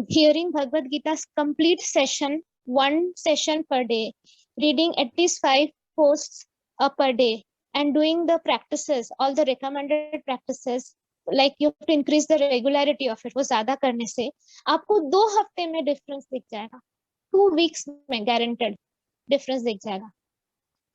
hearing Bhagavad Gita's complete session, 1 session per day, reading at least 5 posts per day, and doing the practices, all the recommended practices. Like you have to increase the regularity of it. वो ज्यादा करने से आपको 2 हफ्ते में difference दिख जाएगा, 2 weeks में गारंटेड डिफरेंस दिख जाएगा.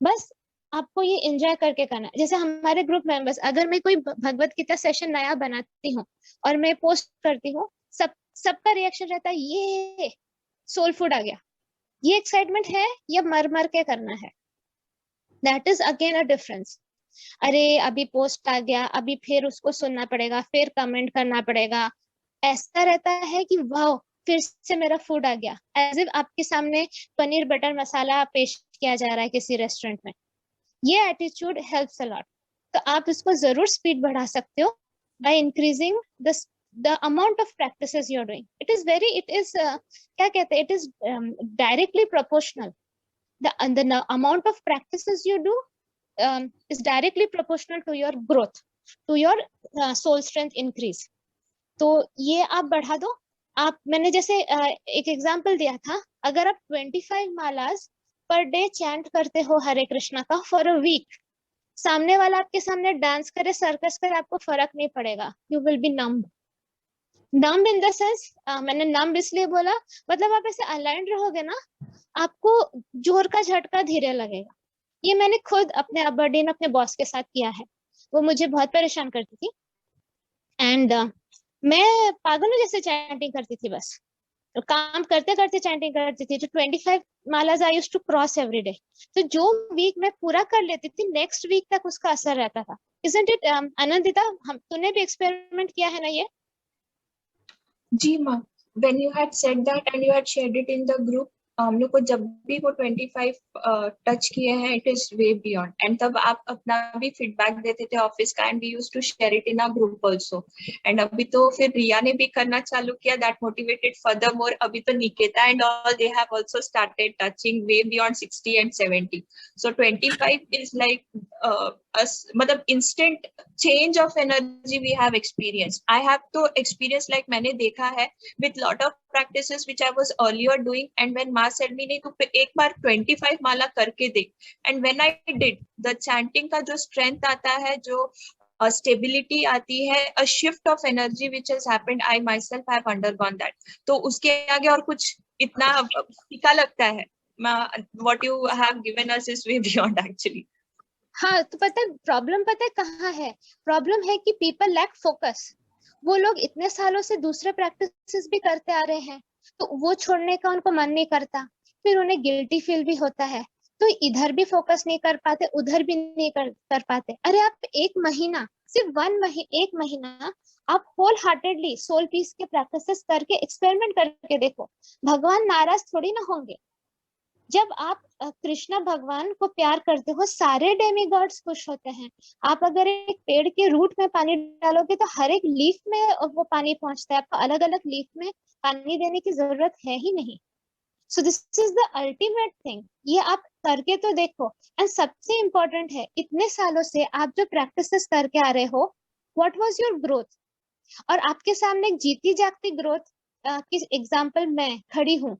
बस आपको ये एंजॉय करके करना है. जैसे हमारे ग्रुप मेंबर्स, अगर मैं कोई भगवत गीता सेशन नया बनाती हूँ और मैं पोस्ट करती हूँ, सबका रिएक्शन रहता है ये सोल फूड आ गया, ये एक्साइटमेंट है, ये मर के करना है. That is again a difference. अरे अभी पोस्ट आ गया, अभी फिर उसको सुनना पड़ेगा, फिर कमेंट करना पड़ेगा. ऐसा रहता है कि वाह फिर से मेरा फूड आ गया, एज इफ आपके सामने पनीर बटर मसाला पेश किया जा रहा है किसी रेस्टोरेंट में। ये एटीट्यूड हेल्प्स अ लॉट। तो आप इसको जरूर स्पीड बढ़ा सकते हो by increasing the amount of practices you're doing. It is क्या कहते हैं, it is directly proportional. The amount of practices you do is directly proportional to your growth, to your soul strength increase. तो ये आप बढ़ा दो। आप, मैंने जैसे एक एग्जांपल दिया था, अगर आप 25 मालास पर डे चैंट करते हो हरे कृष्णा का फॉर अ वीक, सामने वाला आपके सामने डांस करे, सर्कस करे, आपको फर्क नहीं पड़ेगा। You will be numb in the sense, मैंने नम्ब इसलिए बोला, मतलब आप ऐसे अलाइंड रहोगे ना, आपको जोर का झटका धीरे लगेगा। ये मैंने खुद अपने अबरडीन अपने बॉस के साथ किया है। वो मुझे बहुत परेशान करती थी एंड मैं पागलों जैसे चैंटिंग करती थी, बस तो काम करते करते चैंटिंग करती थी। तो 25 मालाज I used to cross every day. तो जो वीक मैं पूरा कर लेती थी, नेक्स्ट वीक तक उसका असर रहता था। Isn't it Anandita? तूने भी एक्सपेरिमेंट किया है ना ये? जी माँ, when you had said that and you had shared it in the group, हम लोग को जब भी वो 25 टच किए हैं, it is way beyond. And तब आप अपना भी फीडबैक देते थे ऑफिस का, and we used to share it in our group also. And अभी तो फिर रिया ने भी करना चालू किया, दैट मोटिवेटेड फर्दर मोर। अभी तो Niketa and all they have also started touching way beyond 60 and 70। So 25 is like मतलब instant change of energy we have experience. I have तो एक्सपीरियंस लाइक मैंने देखा है with lot of practices which I was earlier doing, and when Ma said me नहीं तो एक बार 25 माला करके देख, and when I did, the chanting का जो strength आता है, जो stability आती है, a shift of energy which has happened, I myself have undergone that। तो उसके आगे और कुछ इतना फीका लगता है। What you have given us is way beyond actually। हाँ, तो पता है प्रॉब्लम, पता है कहाँ है प्रॉब्लम? है कि पीपल लैक फोकस। वो लोग इतने सालों से दूसरे प्रैक्टिसेस भी करते आ रहे हैं, तो वो छोड़ने का उनको मन नहीं करता, फिर उन्हें गिल्टी फील भी होता है, तो इधर भी फोकस नहीं कर पाते, उधर भी नहीं कर पाते। अरे आप एक महीना, सिर्फ एक महीना आप होल हार्टेडली सोल पीस के प्रैक्टिसेस करके एक्सपेरिमेंट करके देखो, भगवान नाराज थोड़ी ना होंगे। जब आप कृष्णा भगवान को प्यार करते हो, सारे डेमीगॉड्स खुश होते हैं। आप अगर एक पेड़ के रूट में पानी डालोगे तो हर एक लीफ में वो पानी पहुंचता है, आपको अलग अलग लीफ में पानी देने की जरूरत है ही नहीं। सो this is the ultimate thing, ये आप करके तो देखो। एंड सबसे इम्पोर्टेंट है, इतने सालों से आप जो प्रैक्टिसेस करके आ रहे हो, व्हाट वाज योर ग्रोथ? और आपके सामने एक जीती जागती ग्रोथ की एग्जाम्पल मैं खड़ी हूँ,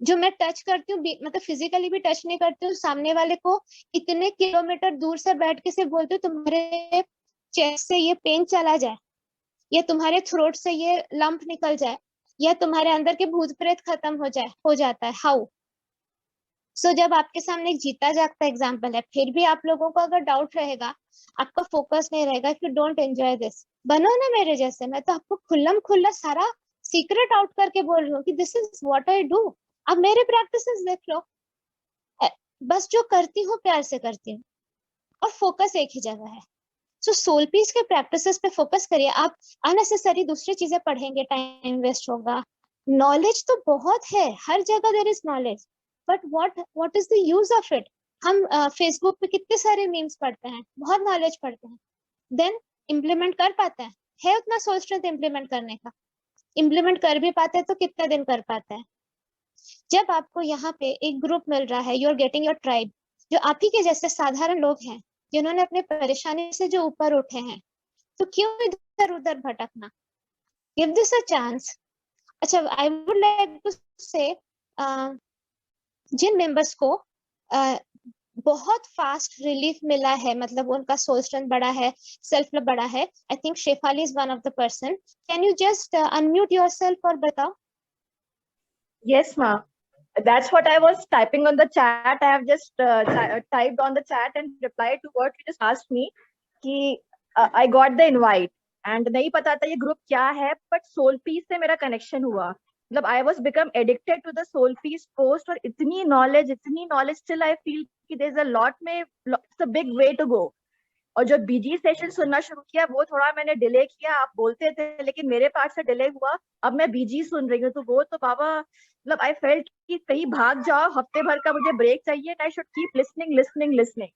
जो मैं टच करती हूँ, मतलब फिजिकली भी टच नहीं करती हूँ, सामने वाले को इतने किलोमीटर दूर से बैठ के से बोलती हूँ तुम्हारे चेस्ट से ये पेन चला जाए, या तुम्हारे थ्रोट से ये लंप निकल जाए, या तुम्हारे अंदर के भूत प्रेत खत्म हो जाता है। हाउ? सो जब आपके सामने एक जीता जागता एग्जाम्पल है, फिर भी आप लोगों को अगर डाउट रहेगा, आपका फोकस नहीं रहेगा, if you don't enjoy this, बनो ना मेरे जैसे। मैं तो आपको खुल्लम खुल्ला सारा सीक्रेट आउट करके बोल रही हूँ कि this is what I do. अब मेरे प्रैक्टिसेस देख लो, बस जो करती हूँ प्यार से करती हूँ, और फोकस एक ही जगह है। सो सोल पीस के प्रैक्टिसेस पे फोकस करिए। आप अननेसेसरी दूसरी चीजें पढ़ेंगे, टाइम वेस्ट होगा। नॉलेज तो बहुत है, हर जगह there is knowledge, but what is the use of it? हम फेसबुक पे कितने सारे मीम्स पढ़ते हैं, बहुत नॉलेज पढ़ते हैं, देन इम्प्लीमेंट कर पाते हैं? है उतना सोल स्ट्रेंथ इम्प्लीमेंट करने का? इम्प्लीमेंट कर भी पाते हैं तो कितने दिन कर पाते हैं? जब आपको यहाँ पे एक ग्रुप मिल रहा है, you are getting your tribe, जो आप ही के जैसे साधारण लोग हैं, जिन्होंने अपने परेशानी से जो ऊपर उठे हैं, तो क्यों इधर उधर भटकना? Give this a chance. अच्छा, आई वुड लाइक टू से जिन मेंबर्स को बहुत फास्ट रिलीफ मिला है, मतलब उनका सोल स्ट्रेंथ बढ़ा है, सेल्फ लव बढ़ा है, I think Shefali is one of the person. Can you just unmute yourself और बताओ? Yes, ma. That's what I was typing on the chat. I have just typed on the chat and replied to what you just asked me. कि I got the invite and नहीं पता था ये group क्या है, but soul peace से मेरा connection हुआ। मतलब I was become addicted to the soul peace post, और इतनी knowledge still I feel कि there's a lot में, it's a big way to go। और जो बीजी सेशन सुनना शुरू किया वो थोड़ा मैंने डिले किया, आप बोलते थे लेकिन मेरे पार्ट से डिले हुआ, अब मैं बीजी सुन रही हूँ। तो वो तो बाबा मतलब आई फेल्ट कि कहीं भाग जाओ, हफ्ते भर का मुझे ब्रेक चाहिए, I should keep listening listening listening.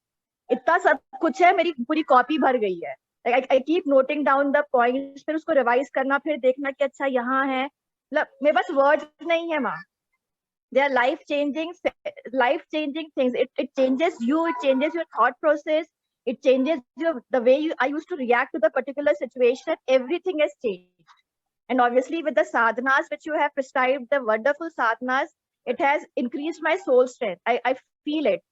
इतना सब कुछ है, मेरी पूरी कॉपी भर गई है। I keep noting down the points, फिर उसको रिवाइज करना, फिर देखना कि अच्छा यहाँ है। मतलब मेरे पास वर्ड्स नहीं है माँ। They are life changing things. It changes you, it changes your thought process, it changes the way I used to react to the particular situation. Everything has changed. And obviously with the sadhanas which you have prescribed, the wonderful sadhanas, it has increased my soul strength. I feel it.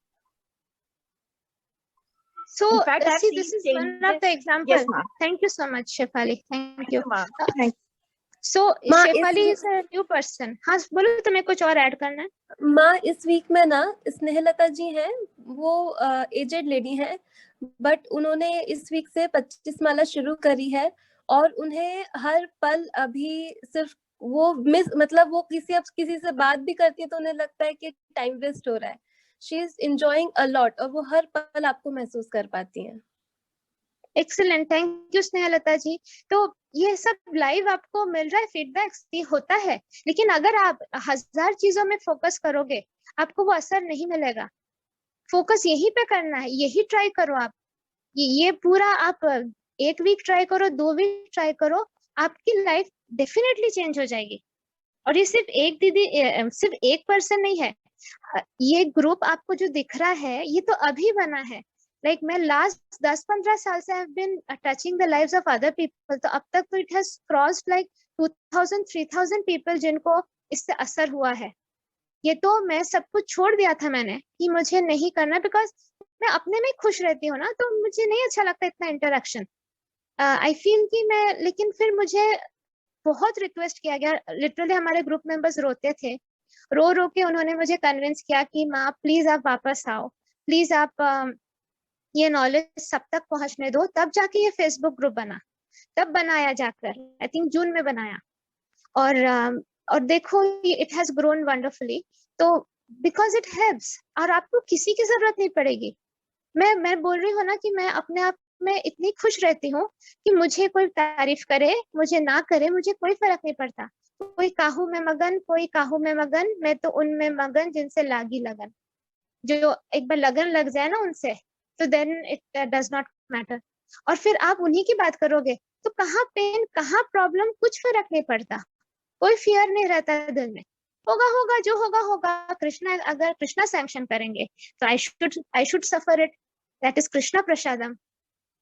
So In fact, I've see, seen this is one changes. of the example. Yes, ma'am. Thank you so much, Shefali. Thank you. ma'am. So माँ, Shefali इस- is a new person. हाँ बोलो, तुम्हें कुछ और add करना है? माँ, इस वीक में ना स्नेहलता जी हैं, वो एजेड लेडी हैं, बट उन्होंने इस वीक से 25 माला शुरू करी है और उन्हें हर पल अभी सिर्फ वो मतलब वो किसी से बात भी करती है तो उन्हें लगता है कि टाइम वेस्ट हो रहा है। She is enjoying a lot और वो हर पल आपको महसूस कर पाती हैं। एक्सीलेंट, थैंक यू स्नेहलता जी। तो ये सब लाइव आपको मिल रहा है, फीडबैक होता है, लेकिन अगर आप 1000 चीजों में फोकस करोगे आपको वो असर नहीं मिलेगा। फोकस यहीं पे करना है, यही ट्राई करो आप। ये पूरा आप 1 वीक ट्राई करो, 2 वीक ट्राई करो, आपकी लाइफ डेफिनेटली चेंज हो जाएगी। और ये सिर्फ एक दीदी, सिर्फ एक पर्सन नहीं है, ये ग्रुप आपको जो दिख रहा है ये तो अभी बना है। लाइक मैं लास्ट 10-15 साल से have been touching the lives of other people, तो अब तक तो it has crossed like 2000-3000 people जिनको इससे असर हुआ है। ये तो मैं सब कुछ छोड़ दिया था मैंने कि मुझे नहीं करना, बिकॉज मैं अपने में खुश रहती हूँ ना, तो मुझे नहीं अच्छा लगता इतना इंटरेक्शन। आई फील कि मैं, लेकिन फिर मुझे बहुत रिक्वेस्ट किया गया, लिटरली हमारे ग्रुप मेंबर्स रोते थे, रो रो के उन्होंने मुझे कन्विंस किया कि माँ प्लीज आप वापस आओ, प्लीज आप ये नॉलेज सब तक पहुंचने दो। तब जाके ये फेसबुक ग्रुप बना, तब बनाया जाकर, आई थिंक जून में बनाया। और देखो इट हैज ग्रोन वंडरफुली। तो बिकॉज इट हेल्प्स, और आपको किसी की जरूरत नहीं पड़ेगी। मैं बोल रही हूँ ना कि मैं अपने आप में इतनी खुश रहती हूँ कि मुझे कोई तारीफ करे मुझे ना करे, मुझे कोई फर्क नहीं पड़ता। कोई काहू में मगन, कोई काहू में मगन, मैं तो उनमें मगन जिनसे लागी लगन। जो एक बार लगन लग जाए ना उनसे, तो then it does not matter. और फिर आप उन्हीं की बात करोगे तो कहाँ पेन, कहाँ प्रॉब्लम, कुछ फर्क नहीं पड़ता, कोई फियर नहीं रहता दिल में। होगा होगा, जो होगा होगा। कृष्णा, अगर कृष्णा सैंक्शन करेंगे तो I should suffer it, that is Krishna prasadam.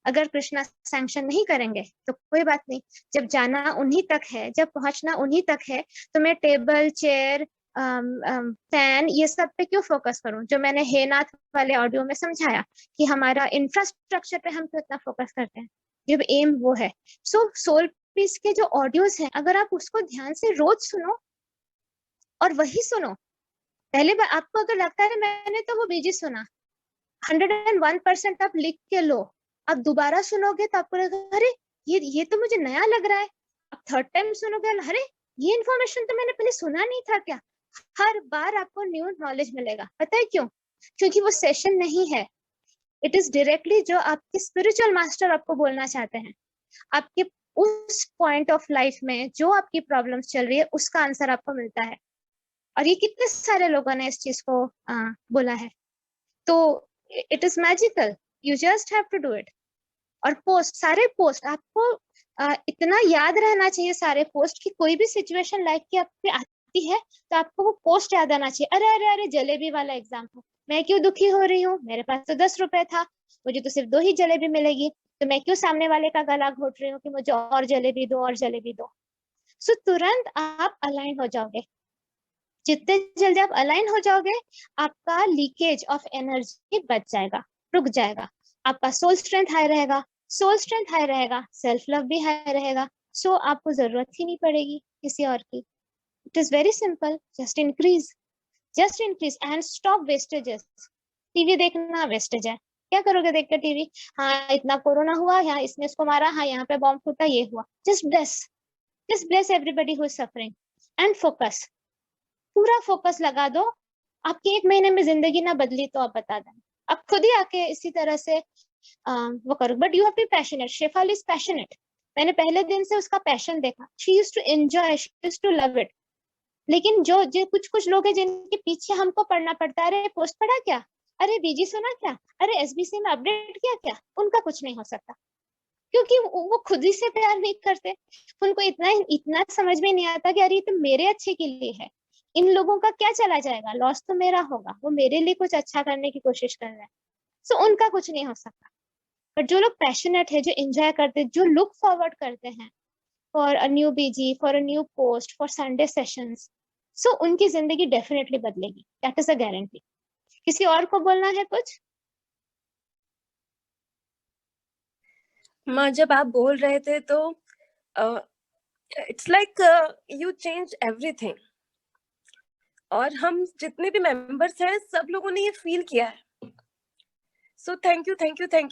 अगर कृष्णा सैंक्शन नहीं करेंगे तो कोई बात नहीं, जब जाना उन्हीं तक है, जब पहुंचना उन्हीं तक है, तो मैं टेबल, चेयर, फैन, ये सब पे क्यों फोकस करूं? जो मैंने हेनाथ वाले ऑडियो में समझाया कि हमारा इंफ्रास्ट्रक्चर पे हम क्यों इतना फोकस करते हैं, जब एम वो है। सो सोल पीस के जो ऑडियोज हैं, अगर आप उसको ध्यान से रोज सुनो और वही सुनो, पहले बार आपको अगर लगता है मैंने तो वो बीजी सुना, 101% आप लिख के लो, अब दोबारा सुनोगे तो आपको लगेगा अरे ये तो मुझे नया लग रहा है। अब थर्ड टाइम सुनोगे, अरे ये इन्फॉर्मेशन तो मैंने पहले सुना नहीं था क्या। हर बार आपको न्यू नॉलेज मिलेगा। पता है क्यों? क्योंकि वो सेशन नहीं है, इट इज डायरेक्टली जो आपके स्पिरिचुअल मास्टर आपको बोलना चाहते हैं। आपके उस पॉइंट ऑफ लाइफ में जो आपकी प्रॉब्लम्स चल रही है उसका आंसर आपको मिलता है। और ये कितने सारे लोगों ने इस चीज को बोला है। तो it is magical, you just have to do it. और पोस्ट, सारे पोस्ट आपको इतना याद रहना चाहिए, सारे पोस्ट की कोई भी सिचुएशन लाइफ की आपकी आती है तो आपको वो पोस्ट याद आना चाहिए। अरे अरे अरे, जलेबी वाला एग्जाम्पल, मैं क्यों दुखी हो रही हूँ, मेरे पास तो 10 रुपए था, मुझे तो सिर्फ 2 ही जलेबी मिलेगी, तो मैं क्यों सामने वाले का गला घोट रही हूँ कि मुझे और जलेबी दो और जलेबी दो। सो तुरंत आप अलाइन हो जाओगे। जितने जल्दी आप अलाइन हो जाओगे, आपका लीकेज ऑफ एनर्जी बच जाएगा, रुक जाएगा, आपका सोल स्ट्रेंथ हाई रहेगा। सोल स्ट्रेंथ हाई रहेगा, सेल्फ लव भी हाई रहेगा। सो आपको जरूरत ही नहीं पड़ेगी किसी और की। It is very simple, just increase and stop vestiges. TV देखना वेस्टेज है, क्या करोगे देख कर टीवी? हाँ इतना कोरोना हुआ, यहाँ इसने इसको मारा, हाँ यहाँ पे बॉम्ब फूटा, ये हुआ। Just bless everybody who is suffering and focus, पूरा फोकस लगा दो। आपकी 1 महीने में जिंदगी ना बदली तो आप बता दें, आप खुद ही आके इसी तरह से वो करो, but you have to be passionate. Shefali is passionate. मैंने पहले दिन से उसका पैशन देखा. She used to enjoy, she used to love it. लेकिन जो जो कुछ लोग हैं जिनके पीछे हमको पढ़ना पड़ता है, अरे पोस्ट पढ़ा क्या, अरे बीजी सुना क्या, अरे एसबीसी में अपडेट किया क्या, उनका कुछ नहीं हो सकता, क्योंकि वो खुद ही से प्यार नहीं करते. उनको इतना समझ में नहीं आता कि अरे ये तो मेरे अच्छे के लिए है, इन लोगों का क्या चला जाएगा, लॉस तो मेरा होगा, वो मेरे लिए कुछ अच्छा करने की कोशिश कर रहे हैं. सो उनका कुछ नहीं हो सकता. बट जो लोग पैशनेट है, जो एंजॉय करते, जो लुक फॉरवर्ड करते हैं for a new BG, for a new post, for Sunday sessions, so उनकी जिंदगी डेफिनेटली बदलेगी. That is a guarantee. किसी और को बोलना है कुछ? माँ, जब आप बोल रहे थे तो it's like you change everything, और हम जितने भी मेंबर्स हैं सब लोगों ने ये फील किया है. So thank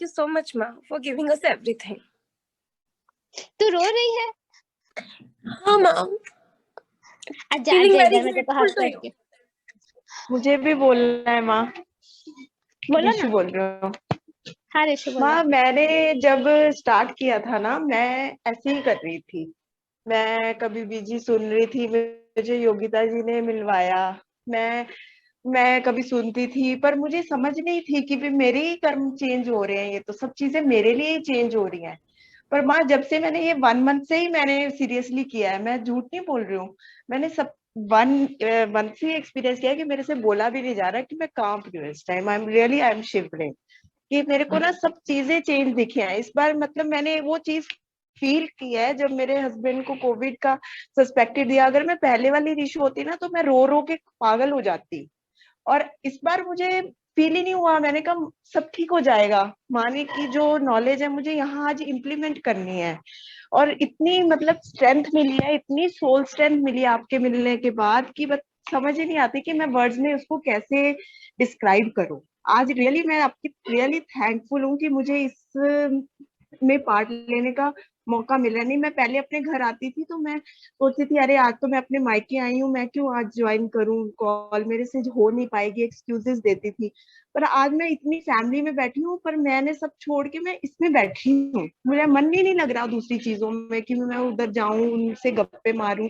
you so much माँ फॉर गिविंग अस एवरीथिंग. तू रो रही है? हाँ माँ, अच्छा feeling very मैं तेरे को grateful हंस to करती हूँ. मुझे भी बोलना है माँ. बोलो ऋषि ना. बोल रही हूँ. हाँ ऋषि बोलो. माँ, मैंने जब स्टार्ट किया था ना, मैं ऐसे ही कर रही थी. मैं कभी बीजी सुन रही थी, मुझे योगिता जी ने मिलवाया. मैं कभी सुनती थी, पर मुझे समझ नहीं थी कि भी मेरे ही कर्म चेंज हो रहे हैं, ये तो सब चीजें मेरे लिए ही चेंज हो रही हैं. पर माँ, जब से मैंने ये 1 मंथ से ही मैंने सीरियसली किया है, मैं झूठ नहीं बोल रही हूँ. मैंने सब 1 मंथ से एक्सपीरियंस किया कि मेरे से बोला भी नहीं जा रहा कि मैं कांप रही हूँ इस टाइम. आई एम शिवरिंग कि मेरे को ना सब चीजें चेंज दिखी हैं इस बार. मतलब मैंने वो चीज फील की है जब मेरे हस्बैंड को कोविड का सस्पेक्टेड दिया. अगर मैं पहले वाली ऋषि होती ना, तो मैं रो रो के पागल हो जाती. और इस बार मुझे फील ही नहीं हुआ. मैंने कहा सब ठीक हो जाएगा. माने की जो नॉलेज है मुझे यहाँ आज इम्प्लीमेंट करनी है. और इतनी मतलब स्ट्रेंथ मिली है, इतनी सोल स्ट्रेंथ मिली है आपके मिलने के बाद कि बस समझ ही नहीं आती कि मैं वर्ड्स में उसको कैसे डिस्क्राइब करूं. आज रियली मैं आपकी रियली थैंकफुल हूँ कि मुझे इस में पार्ट लेने का मौका मिला. नहीं, मैं पहले अपने घर आती थी तो मैं सोचती थी अरे आज तो मैं अपने मायके आई हूँ, मैं क्यों आज ज्वाइन करूँ कॉल, मेरे से हो नहीं पाएगी, एक्सक्यूजेस देती थी. पर आज मैं इतनी फैमिली में बैठी हूँ, पर मैंने सब छोड़ के मैं इसमें बैठी हूँ. मेरा मन ही नहीं लग रहा दूसरी चीजों में कि मैं उधर जाऊं, उनसे गप्पे मारूं.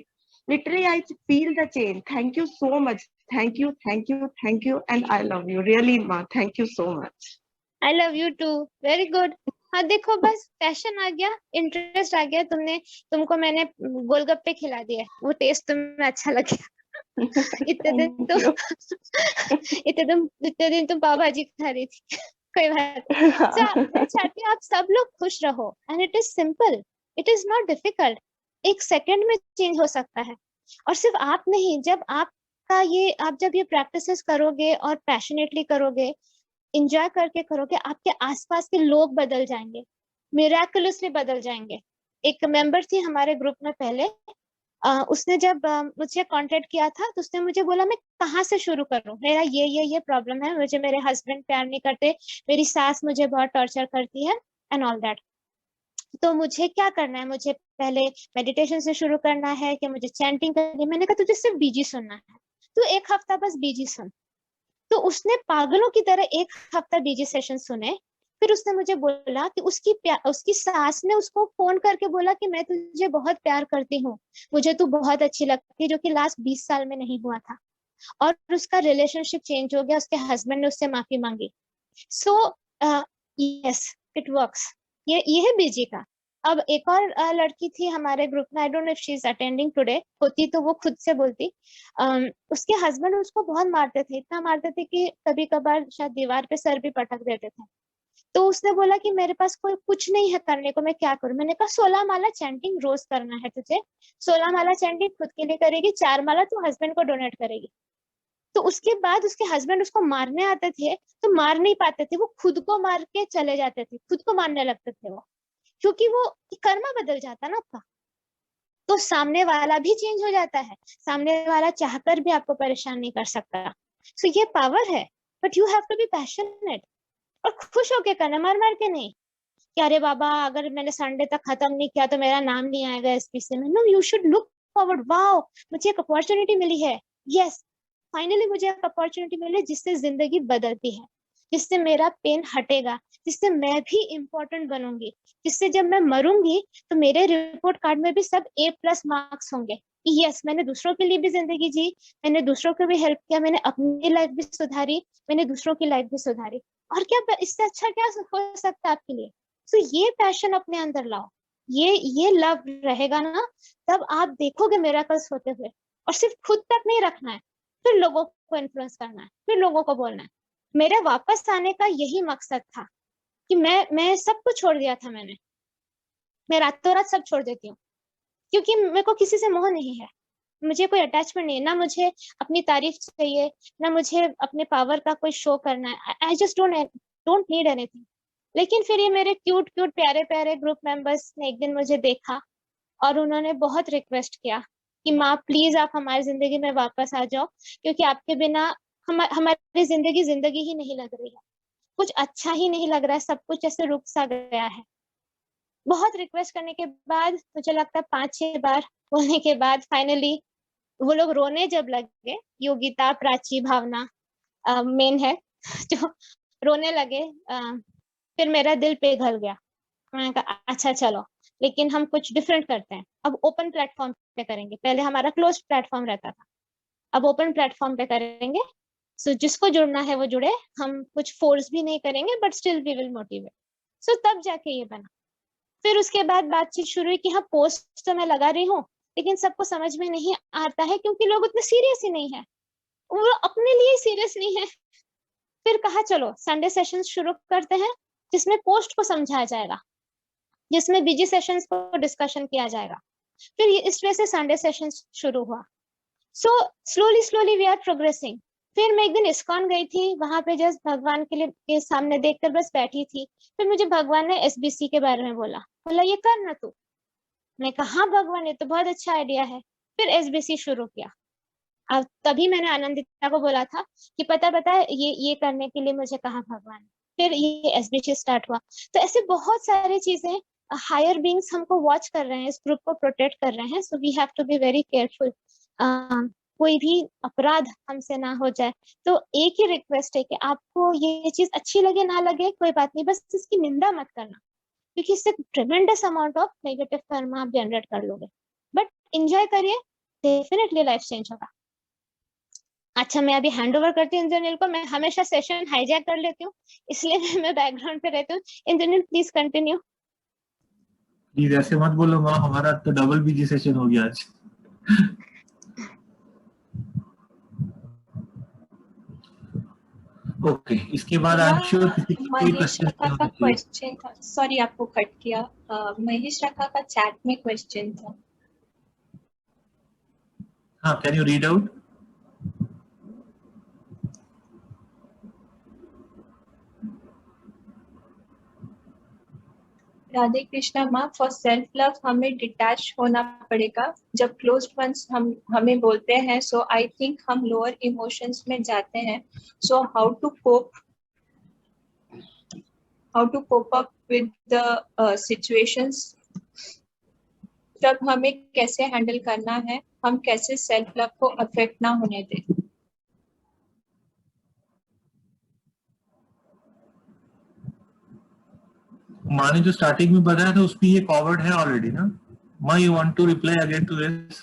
Literally I feel the change. Thank you so much. Thank you and I love you really माँ. Thank you so much. I love you too. Very good. हाँ देखो, बस पैशन आ गया, इंटरेस्ट आ गया, तुमको मैंने गोलगप्पे खिला दिया, वो टेस्ट तुम्हें अच्छा लग गया. इतने दिन तुम पाव भाजी खा रही थी. कोई बात नहीं. मैं चाहती हूँ आप सब लोग खुश रहो, and it is simple, it is not difficult. एक सेकंड में चेंज हो सकता है. और सिर्फ आप नहीं, आप जब ये प्रैक्टिसेस करोगे और पैशनेटली करोगे, इंजॉय करके करोगे, आपके आसपास के लोग बदल जाएंगे, मिराकुलसली बदल जाएंगे. एक मेंबर थी हमारे ग्रुप में पहले, उसने जब मुझे कांटेक्ट किया था तो उसने मुझे बोला मैं कहाँ से शुरू करूँ, मेरा ये प्रॉब्लम है, मुझे मेरे हस्बैंड प्यार नहीं करते, मेरी सास मुझे बहुत टॉर्चर करती है एंड ऑल दैट. तो मुझे क्या करना है, मुझे पहले मेडिटेशन से शुरू करना है कि मुझे चैंटिंग करनी है. मैंने कहा तुझे सिर्फ बीजी सुनना है, तू 1 हफ्ता बस बीजी सुन. तो उसने पागलों की तरह 1 हफ्ता बीजी सेशन सुने. फिर उसने मुझे बोला कि उसकी सास ने उसको फोन करके बोला कि मैं तुझे बहुत प्यार करती हूँ, मुझे तू बहुत अच्छी लगती है, जो कि लास्ट 20 साल में नहीं हुआ था. और उसका रिलेशनशिप चेंज हो गया, उसके हस्बैंड ने उससे माफी मांगी. So yes, it works. ये है बीजी का. अब एक और लड़की थी हमारे ग्रुप में, I don't know if she is attending today, होती तो वो खुद से बोलती. उसके हस्बैंड उसको बहुत मारते थे, इतना मारते थे कि कभी कभार शायद दीवार पे सर भी पटक देते थे. तो उसने बोला कि मेरे पास कोई कुछ नहीं है करने को, मैं क्या करूं. मैंने कहा 16 माला चैंटिंग रोज करना है तुझे. 16 माला चैंटिंग खुद के लिए करेगी, 4 माला तू हस्बैंड को डोनेट करेगी. तो उसके बाद उसके हस्बैंड उसको मारने आते थे तो मार नहीं पाते थे, वो खुद को मार के चले जाते थे, खुद को मारने लगते थे वो, क्योंकि वो कर्मा बदल जाता ना आपका, तो सामने वाला भी चेंज हो जाता है. सामने वाला चाहकर भी आपको परेशान नहीं कर सकता. सो ये पावर है, but you have to be passionate. और खुश होके करना, मार मार के नहीं कि अरे बाबा अगर मैंने संडे तक खत्म नहीं किया तो मेरा नाम नहीं आएगा एसपीसी में. No, you should look forward. Wow, मुझे एक अपॉर्चुनिटी मिली है. यस, फाइनली मुझे एक अपॉर्चुनिटी मिली जिससे जिंदगी बदलती है, जिससे मेरा पेन हटेगा, जिससे मैं भी इम्पोर्टेंट बनूंगी, जिससे जब मैं मरूंगी तो मेरे रिपोर्ट कार्ड में भी सब A+ मार्क्स होंगे कि यस, मैंने दूसरों के लिए भी जिंदगी जी, मैंने दूसरों को भी हेल्प किया, मैंने अपनी लाइफ भी सुधारी, मैंने दूसरों की लाइफ भी सुधारी। और क्या इससे अच्छा क्या हो सकता है आपके लिए? तो ये पैशन अपने अंदर लाओ, ये लव रहेगा ना, तब आप देखोगे मिरेकल्स होते हुए। और सिर्फ खुद तक नहीं रखना है, फिर लोगों को इन्फ्लुएंस करना है, फिर लोगों को बोलना है। मेरे वापस आने का यही मकसद था कि मैं सब कुछ छोड़ दिया था। मैं रातों रात सब छोड़ देती हूँ, क्योंकि मेरे को किसी से मोह नहीं है, मुझे कोई अटैचमेंट नहीं है, ना मुझे अपनी तारीफ चाहिए, ना मुझे अपने पावर का कोई शो करना है। I just don't need anything. लेकिन फिर ये मेरे क्यूट क्यूट प्यारे प्यारे ग्रुप मेंबर्स ने एक दिन मुझे देखा और उन्होंने बहुत रिक्वेस्ट किया कि माँ प्लीज आप हमारी जिंदगी में वापस आ जाओ, क्योंकि आपके बिना हमारी जिंदगी ही नहीं लग रही है, कुछ अच्छा ही नहीं लग रहा है, सब कुछ ऐसे रुक सा गया है। बहुत रिक्वेस्ट करने के बाद, मुझे लगता है 5-6 बार बोलने के बाद, फाइनली वो लोग रोने जब लगे, योगिता, प्राची, भावना मेन है जो रोने लगे, फिर मेरा दिल पिघल गया। मैंने कहा अच्छा चलो, लेकिन हम कुछ डिफरेंट करते हैं, अब ओपन प्लेटफॉर्म पे करेंगे। पहले हमारा क्लोज प्लेटफॉर्म रहता था, अब ओपन प्लेटफॉर्म पे करेंगे। सो जिसको जुड़ना है वो जुड़े, हम कुछ फोर्स भी नहीं करेंगे, but still we will motivate. So तब जाके ये बना। फिर उसके बाद बातचीत शुरू हुई कि हाँ पोस्ट तो मैं लगा रही हूँ, लेकिन सबको समझ में नहीं आता है, क्योंकि लोग उतने सीरियस ही नहीं है, वो अपने लिए सीरियस नहीं है। फिर कहा चलो संडे सेशन शुरू करते हैं, जिसमें पोस्ट को समझाया जाएगा, जिसमें बिजी सेशंस को डिस्कशन किया जाएगा। फिर इस वजह से संडे सेशन शुरू हुआ। So slowly we are progressing. फिर मैं एक दिन इस्कॉन गई थी, वहां पे जस्ट भगवान के सामने देखकर बस बैठी थी। फिर मुझे भगवान ने SBC के बारे में बोला ये कर ना तू। मैं कहा हाँ भगवान, ये तो बहुत अच्छा आइडिया है। फिर SBC शुरू किया। अब तभी मैंने आनंदिता को बोला था कि पता ये करने के लिए मुझे कहा भगवान ने। फिर ये SBC स्टार्ट हुआ। तो ऐसे बहुत सारी चीजें, हायर बीइंग्स हमको वॉच कर रहे हैं, इस ग्रुप को प्रोटेक्ट कर रहे हैं। So we have to be very careful, कोई भी अपराध हमसे ना हो जाए। तो एक ही रिक्वेस्ट है कि आपको ये चीज अच्छी लगे ना लगे कोई बात नहीं, बस इसकी निंदा मत करना, क्योंकि इससे ट्रेमेंडस अमाउंट ऑफ नेगेटिव कर्मा आप जनरेट कर लोगे। बट एंजॉय करिए, डेफिनेटली लाइफ चेंज होगा। अच्छा, मैं अभी हैंड ओवर करती हूँ इंद्रनील को। मैं हमेशा सेशन हाईजैक कर लेती हूँ, इसलिए मैं बैकग्राउंड पे रहती हूँ। Indranil please continue. प्लीज ऐसे मत बोलो माँ, हमारा तो डबल बिजी सेशन हो गया आज। ओके, इसके बाद आई एम श्योर किसी को कोई क्वेश्चन का क्वेश्चन था, सॉरी आपको कट किया। महेश रखा का चैट में क्वेश्चन था। हाँ, can you read out? Radhe Krishna माँ, फॉर सेल्फ लव हमें डिटैच होना पड़ेगा। जब क्लोज्ड वंस हमें बोलते हैं, सो आई थिंक हम लोअर इमोशंस में जाते हैं। So how to cope up with the situations, तब हमें कैसे हैंडल करना है, हम कैसे सेल्फ लव को अफेक्ट ना होने दें। माँ ने जो स्टार्टिंग में बताया था उसमें ये कवर्ड है ऑलरेडी ना? माँ, you want to reply again to this?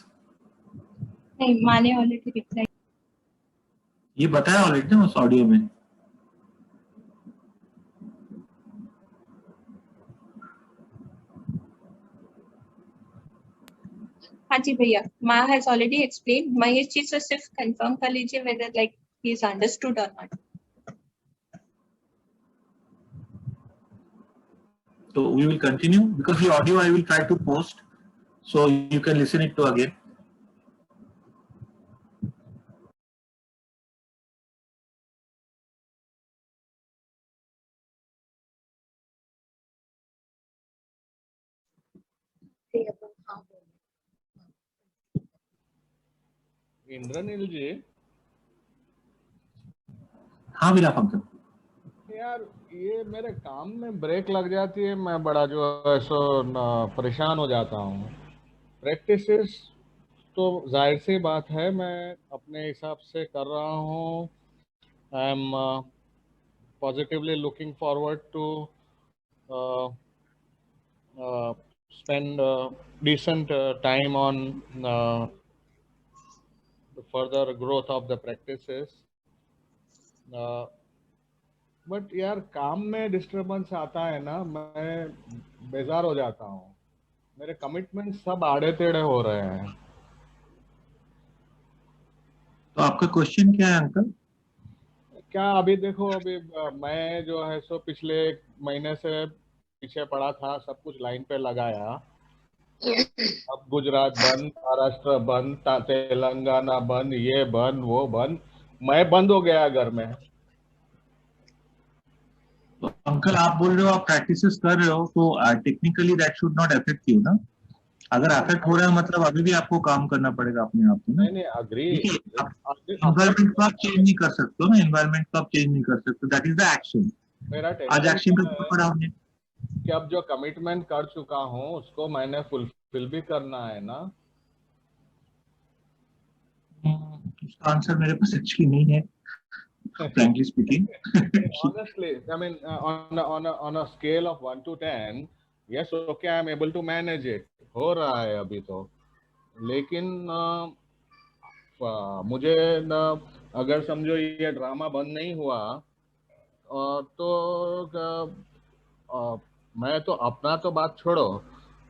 नहीं, माँ ने ऑलरेडी रिप्लाई, ये बताया ऑलरेडी ना उस ऑडियो में। हाँ जी भैया, माँ हैज ऑलरेडी एक्सप्लेन। मैं ये चीज तो सिर्फ कंफर्म कर लीजिए whether like he is understood और not. So we will continue because the audio I will try to post, so you can listen it to again. Indraneel ji, हाँ मेरा पंकज, यार ये मेरे काम में ब्रेक लग जाती है, मैं बड़ा जो है सो परेशान हो जाता हूँ। प्रैक्टिसेस तो जाहिर सी बात है मैं अपने हिसाब से कर रहा हूँ। I am positively looking forward to spend decent time on the further growth of the practices. But यार काम में डिस्टरबेंस आता है ना, मैं बेजार हो जाता हूँ. मेरे कमिटमेंट सब आड़े टेढ़े हो रहे हैं. तो आपका क्वेश्चन क्या है अंकल? क्या अभी देखो, अभी मैं जो है सो पिछले एक महीने से पीछे पड़ा था, सब कुछ लाइन पे लगाया. अब गुजरात बंद, महाराष्ट्र बंद, तेलंगाना बंद, ये बंद, वो बंद, मैं बंद हो गया घर में. तो अंकल आप बोल रहे हो आप प्रैक्टिसेस कर रहे हो, तो technically that should not affect you ना. अगर अफेक्ट हो रहा है मतलब अभी भी आपको काम करना पड़ेगा अपने आप को ना. नहीं, अग्री. एनवायरमेंट को आप चेंज नहीं कर सकते हो ना, एनवायरमेंट को आप चेंज नहीं कर सकते. That is the action. मेरा आज एक्शन का पड़ा हमने कि अब जो कमिटमेंट कर चुका हूँ उसको मैंने फुलफिल भी करना है ना. उसका आंसर मेरे पास एक्चुअली नहीं है, frankly speaking. Honestly, I mean, on a scale of 1 to 10, yes, okay, I am able to manage it. हो रहा है अभी तो, लेकिन मुझे अगर समझो ये ड्रामा बंद नहीं हुआ तो मैं तो अपना तो बात छोड़ो,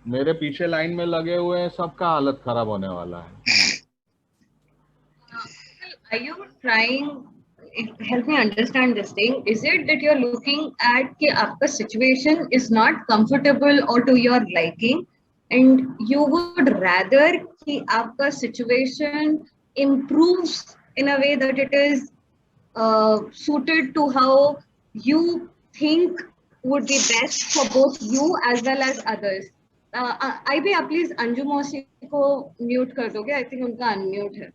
मेरे पीछे लाइन में लगे हुए सबका हालत खराब होने वाला है. Are you trying? Help me understand this thing. Is it that you're looking at कि आपका situation is not comfortable or to your liking, and you would rather कि आपका situation improves in a way that it is suited to how you think would be best for both you as well as others? I भी आप please Anju मौसी को mute कर दोगे? I think उनका unmute है.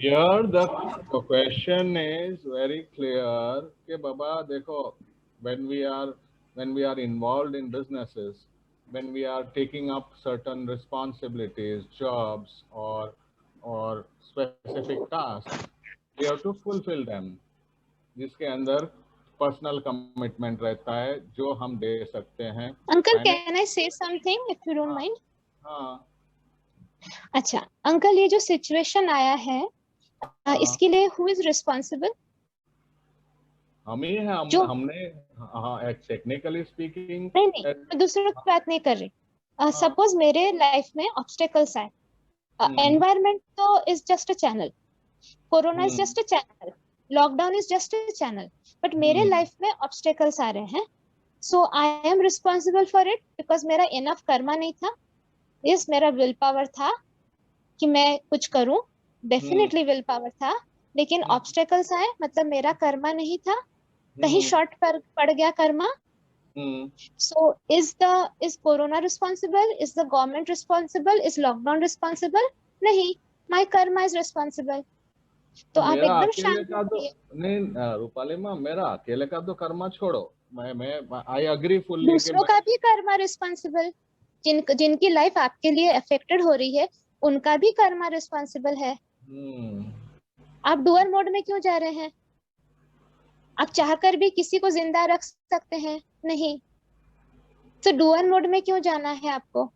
Here the question is very clear कि बाबा देखो, when we are involved in businesses, when we are taking up certain responsibilities, jobs or specific tasks, we have to fulfill them, जिसके अंदर personal commitment रहता है जो हम दे सकते हैं. अंकल कैन आई से something if you don't mind? हाँ. अच्छा अंकल, ये जो सिचुएशन आया है इसके लिए हु इज रिस्पांसिबल? हम ही हैं. हमने हाँ, टेक्निकली स्पीकिंग नहीं, मैं दूसरों की बात नहीं कर रही. सपोज मेरे लाइफ में ऑब्स्टेकल्स आए, एनवायरनमेंट तो is just a channel, corona is just a channel, lockdown is just a channel, but मेरे लाइफ में ऑब्स्टेकल्स आ रहे हैं. So I am responsible for it because मेरा इनफ कर्मा नहीं था. यस, मेरा विल पावर था कि मैं कुछ करूं, डेफिनेटली विल पावर था, लेकिन ऑब्स्टेकल्स आए मतलब मेरा कर्मा नहीं था, कहीं शॉर्ट पड़ गया Karma. So is corona responsible? Is the government responsible? Is lockdown responsible? नहीं, माय कर्मा इज रिस्पांसिबल. तो आप एकदम शांत रहिए. नहीं रूपाली माँ, मेरा अकेले का तो कर्मा छोड़ो, मैं आई एग्री फुल्ली. दूसरों का भी कर्मा रिस्पांसिबल, जिनकी लाइफ आपके लिए अफेक्टेड हो रही है उनका भी कर्मा रिस्पांसिबल है. आप डूअर मोड में क्यों जा रहे हैं? आप चाहकर भी किसी को जिंदा रख सकते हैं? नहीं. तो डूअर मोड में क्यों जाना है आपको?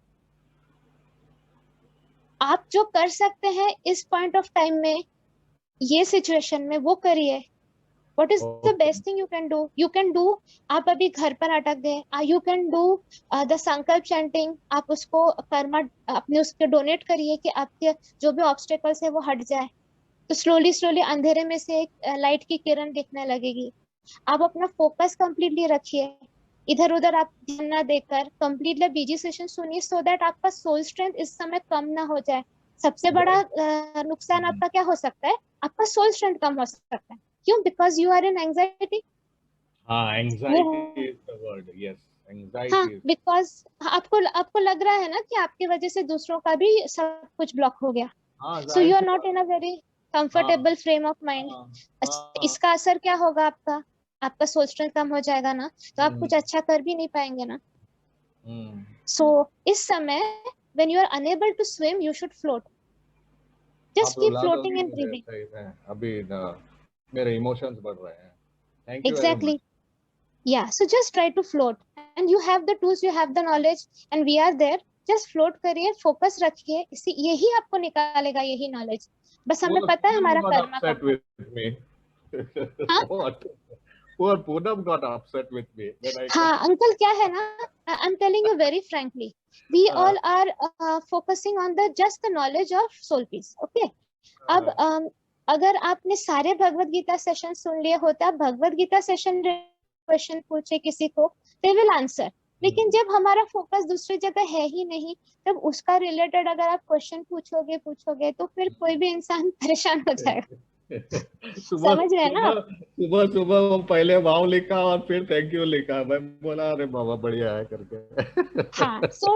आप जो कर सकते हैं इस पॉइंट ऑफ टाइम में, ये सिचुएशन में, वो करिए. What is the best thing you can do? You can do, आप अभी घर पर अटक गए, you can do the संकल्प चैंटिंग. आप उसको कर्मा अपने उसके डोनेट करिए कि आपके जो भी ऑब्स्टेकल्स है वो हट जाए. तो स्लोली अंधेरे में से एक लाइट की किरण दिखने लगेगी. आप अपना फोकस कंप्लीटली रखिए, इधर उधर आप ध्यान ना देकर कंप्लीटली बीजी सेशन सुनिए, सो दैट आपका सोल स्ट्रेंथ इस समय कम ना हो जाए. सबसे बड़ा नुकसान आपका क्या हो सकता है? आपका सोल स्ट्रेंथ कम हो सकता है. क्यों? Because you are in anxiety. हाँ, anxiety is the word. Yes, anxiety. हाँ, बिकॉज आपको लग रहा है ना कि आपकी वजह से दूसरों का भी सब कुछ ब्लॉक हो गया. So you are not in a very comfortable frame of mind. इसका असर क्या होगा? आपका सोल स्ट्रेंथ कम हो जाएगा ना, तो आप कुछ अच्छा कर भी नहीं पाएंगे ना. सो इस समय when you are unable to swim, you should float. Just keep floating and breathing. अभी मेरे इमोशंस बढ़ रहे हैं. Thank you very Exactly. Much. Yeah. So just try to float, and you have the tools, you have the knowledge, and we are there. Just float करिए, focus रखिए, इसी यही आपको निकालेगा, यही knowledge. बस हमें पता है हमारा got कर्मा upset कब. with me. हाँ? What? Poor Poonam got upset with me when I. हाँ अंकल, क्या है ना, I'm telling you very frankly, we all are focusing on the just the knowledge of soul peace. Okay. अब अगर आपने सारे भगवत गीता सेशन सुन लिए होते, आप भगवत गीता सेशन क्वेश्चन पूछे किसी को, they will answer. लेकिन जब हमारा फोकस दूसरी जगह है ही नहीं, तब उसका रिलेटेड अगर आप क्वेश्चन पूछोगे तो फिर कोई भी इंसान परेशान हो जाएगा. समझ रहे हैं ना? सुबह वो पहले वाव लिखा और फिर थैंक यू लिखा. मैं बोला अरे बाबा बढ़िया है करके. हाँ. सो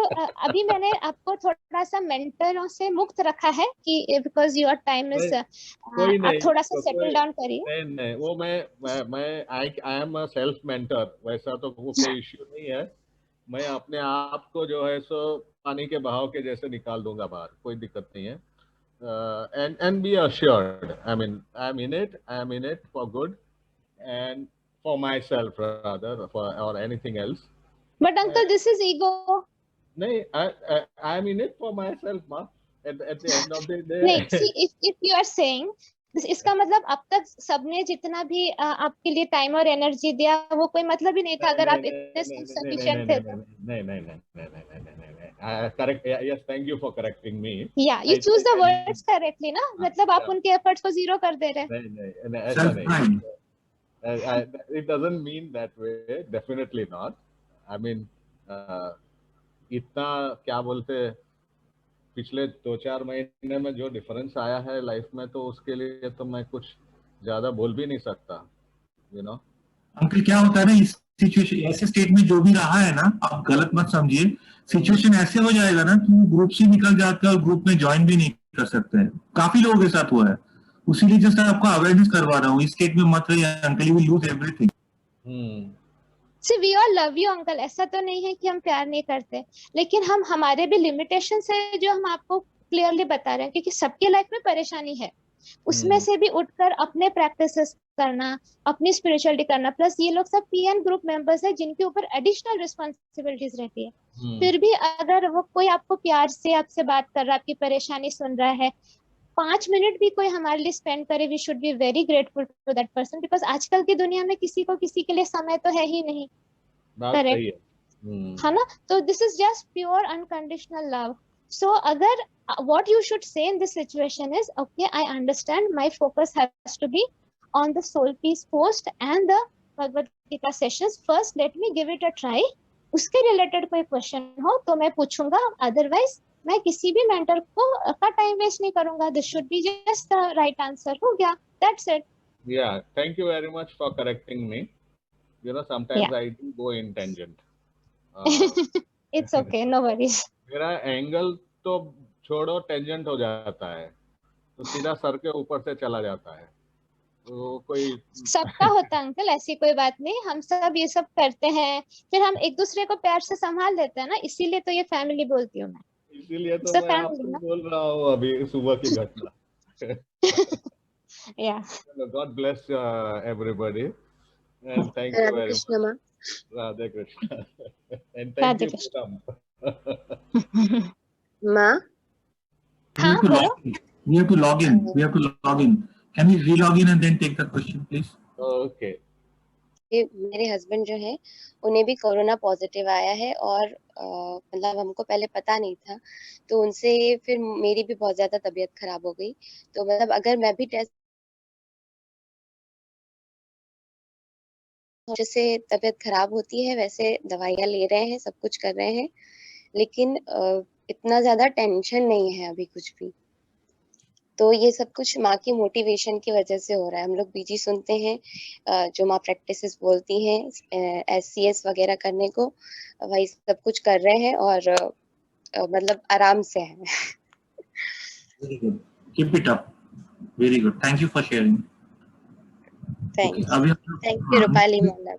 अभी मैंने आपको थोड़ा सा मेंटरों से मुक्त रखा है कि बिकॉज योर टाइम इज, आप थोड़ा सा सेटल डाउन करिए. नहीं वो मैं I am a self mentor. वैसा तो वो कोई इश्यू नहीं है. मैं अपने आप को जो है सो पानी के बहाव के जैसे निकाल दूंगा बाहर, कोई दिक्कत नहीं है. And be assured, I mean, I'm in it for good and for myself rather, or anything else. But uncle, this is ego. No, I'm in it for myself, ma. At the end of the day. नहीं, see, if you are saying, इसका मतलब अब तक सबने जितना भी आपके लिए टाइम और एनर्जी दिया, वो कोई मतलब ही नहीं था अगर आप इतने सफिशिएंट थे. नहीं. Correct. Yes, thank you for correcting me. Yeah, you choose the words correctly ना, मतलब आप उनके एफर्ट्स को जीरो कर दे रहे हैं. नहीं, ऐसा नहीं. It doesn't mean that way. Definitely not. I mean, इतना क्या बोलते, पिछले 2-4 महीने में जो डिफरेंस आया है लाइफ में, तो उसके लिए तो मैं कुछ ज्यादा बोल भी नहीं सकता, यू नो. अंकल क्या होता है ना, इस सिचुएशन ऐसे स्टेट में जो भी रहा है ना, आप गलत मत समझिए. सिचुएशन ऐसे हो जाएगा ना कि वो ग्रुप से निकल जाते हैं और ग्रुप में ज्वाइन भी नहीं कर सकते हैं. काफी लोगों के साथ हुआ है. उसीलिए जस्ट आपको अवेयरनेस करवा रहा हूँ, इस स्टेट में मत रहिए uncle, you will lose everything. See, we all love you, uncle. ऐसा तो नहीं है कि हम प्यार नहीं करते, लेकिन हम हमारे भी लिमिटेशन है जो हम आपको क्लियरली बता रहे हैं, क्योंकि सबके लाइफ में परेशानी है. उसमें से भी उठकर अपने प्रैक्टिसेस करना, अपनी स्पिरिचुअलिटी करना. प्लस ये लोग सब पीएन ग्रुप मेंबर्स है जिनके ऊपर एडिशनल रिस्पॉन्सिबिलिटीज रहती है. फिर भी अगर वो कोई आपको प्यार से आपसे बात कर रहा है, आपकी परेशानी सुन रहा है, 5 मिनट भी कोई हमारे लिए स्पेंड करे, we should be very grateful to that person, because आजकल की दुनिया में किसी को किसी के लिए समय तो है ही नहीं. करेक्ट है ना? तो this is just pure unconditional love. So अगर what you should say in this situation is, okay, I understand my focus has to be on the soul peace post and the Bhagavad Gita sessions. First let me give it a try. उसके related कोई question हो तो मैं पूछूंगा, otherwise मैं किसी भी mentor को का टाइम वेस्ट नहीं करूंगा. This should be just the right answer. हो गया, that's it. Yeah, thank you very much for correcting me. You know, sometimes I do go in tangent. It's okay, no worries. मेरा angle तो छोड़ो, tangent हो जाता है तो सीधा सर के ऊपर से चला जाता है. तो कोई सबका होता है अंकल, ऐसी कोई बात नहीं. हम सब ये सब करते हैं, फिर हम एक दूसरे को प्यार से संभाल लेते हैं ना, इसीलिए तो ये फैमिली बोलती हूँ मैं. इसीलिए तो मैं आपको बोल रहा हूँ अभी सुबह की घटना. Yeah. God bless everybody and thank you very much. Radhe Krishna. And thank you Poonam. Ma? We have to log in. Can we re-log in and then take the question, please? Okay. मेरे husband जो है उन्हें भी corona positive आया है और मतलब हमको पहले पता नहीं था, तो उनसे फिर मेरी भी बहुत ज्यादा तबीयत खराब हो गई. तो मतलब अगर मैं भी टेस्ट, जैसे तबीयत खराब होती है वैसे दवाइयाँ ले रहे हैं, सब कुछ कर रहे हैं, लेकिन इतना ज्यादा टेंशन नहीं है अभी कुछ भी. तो ये सब कुछ माँ की मोटिवेशन की वजह से हो रहा है. हम लोग बीजी सुनते हैं, जो माँ प्रैक्टिसेस बोलती हैं SCS वगैरह करने को, वही सब कुछ कर रहे हैं और मतलब आराम से है. Very good. Keep it up. Very good. Thank you for sharing. Thank you. Thank you, Rupali Madam.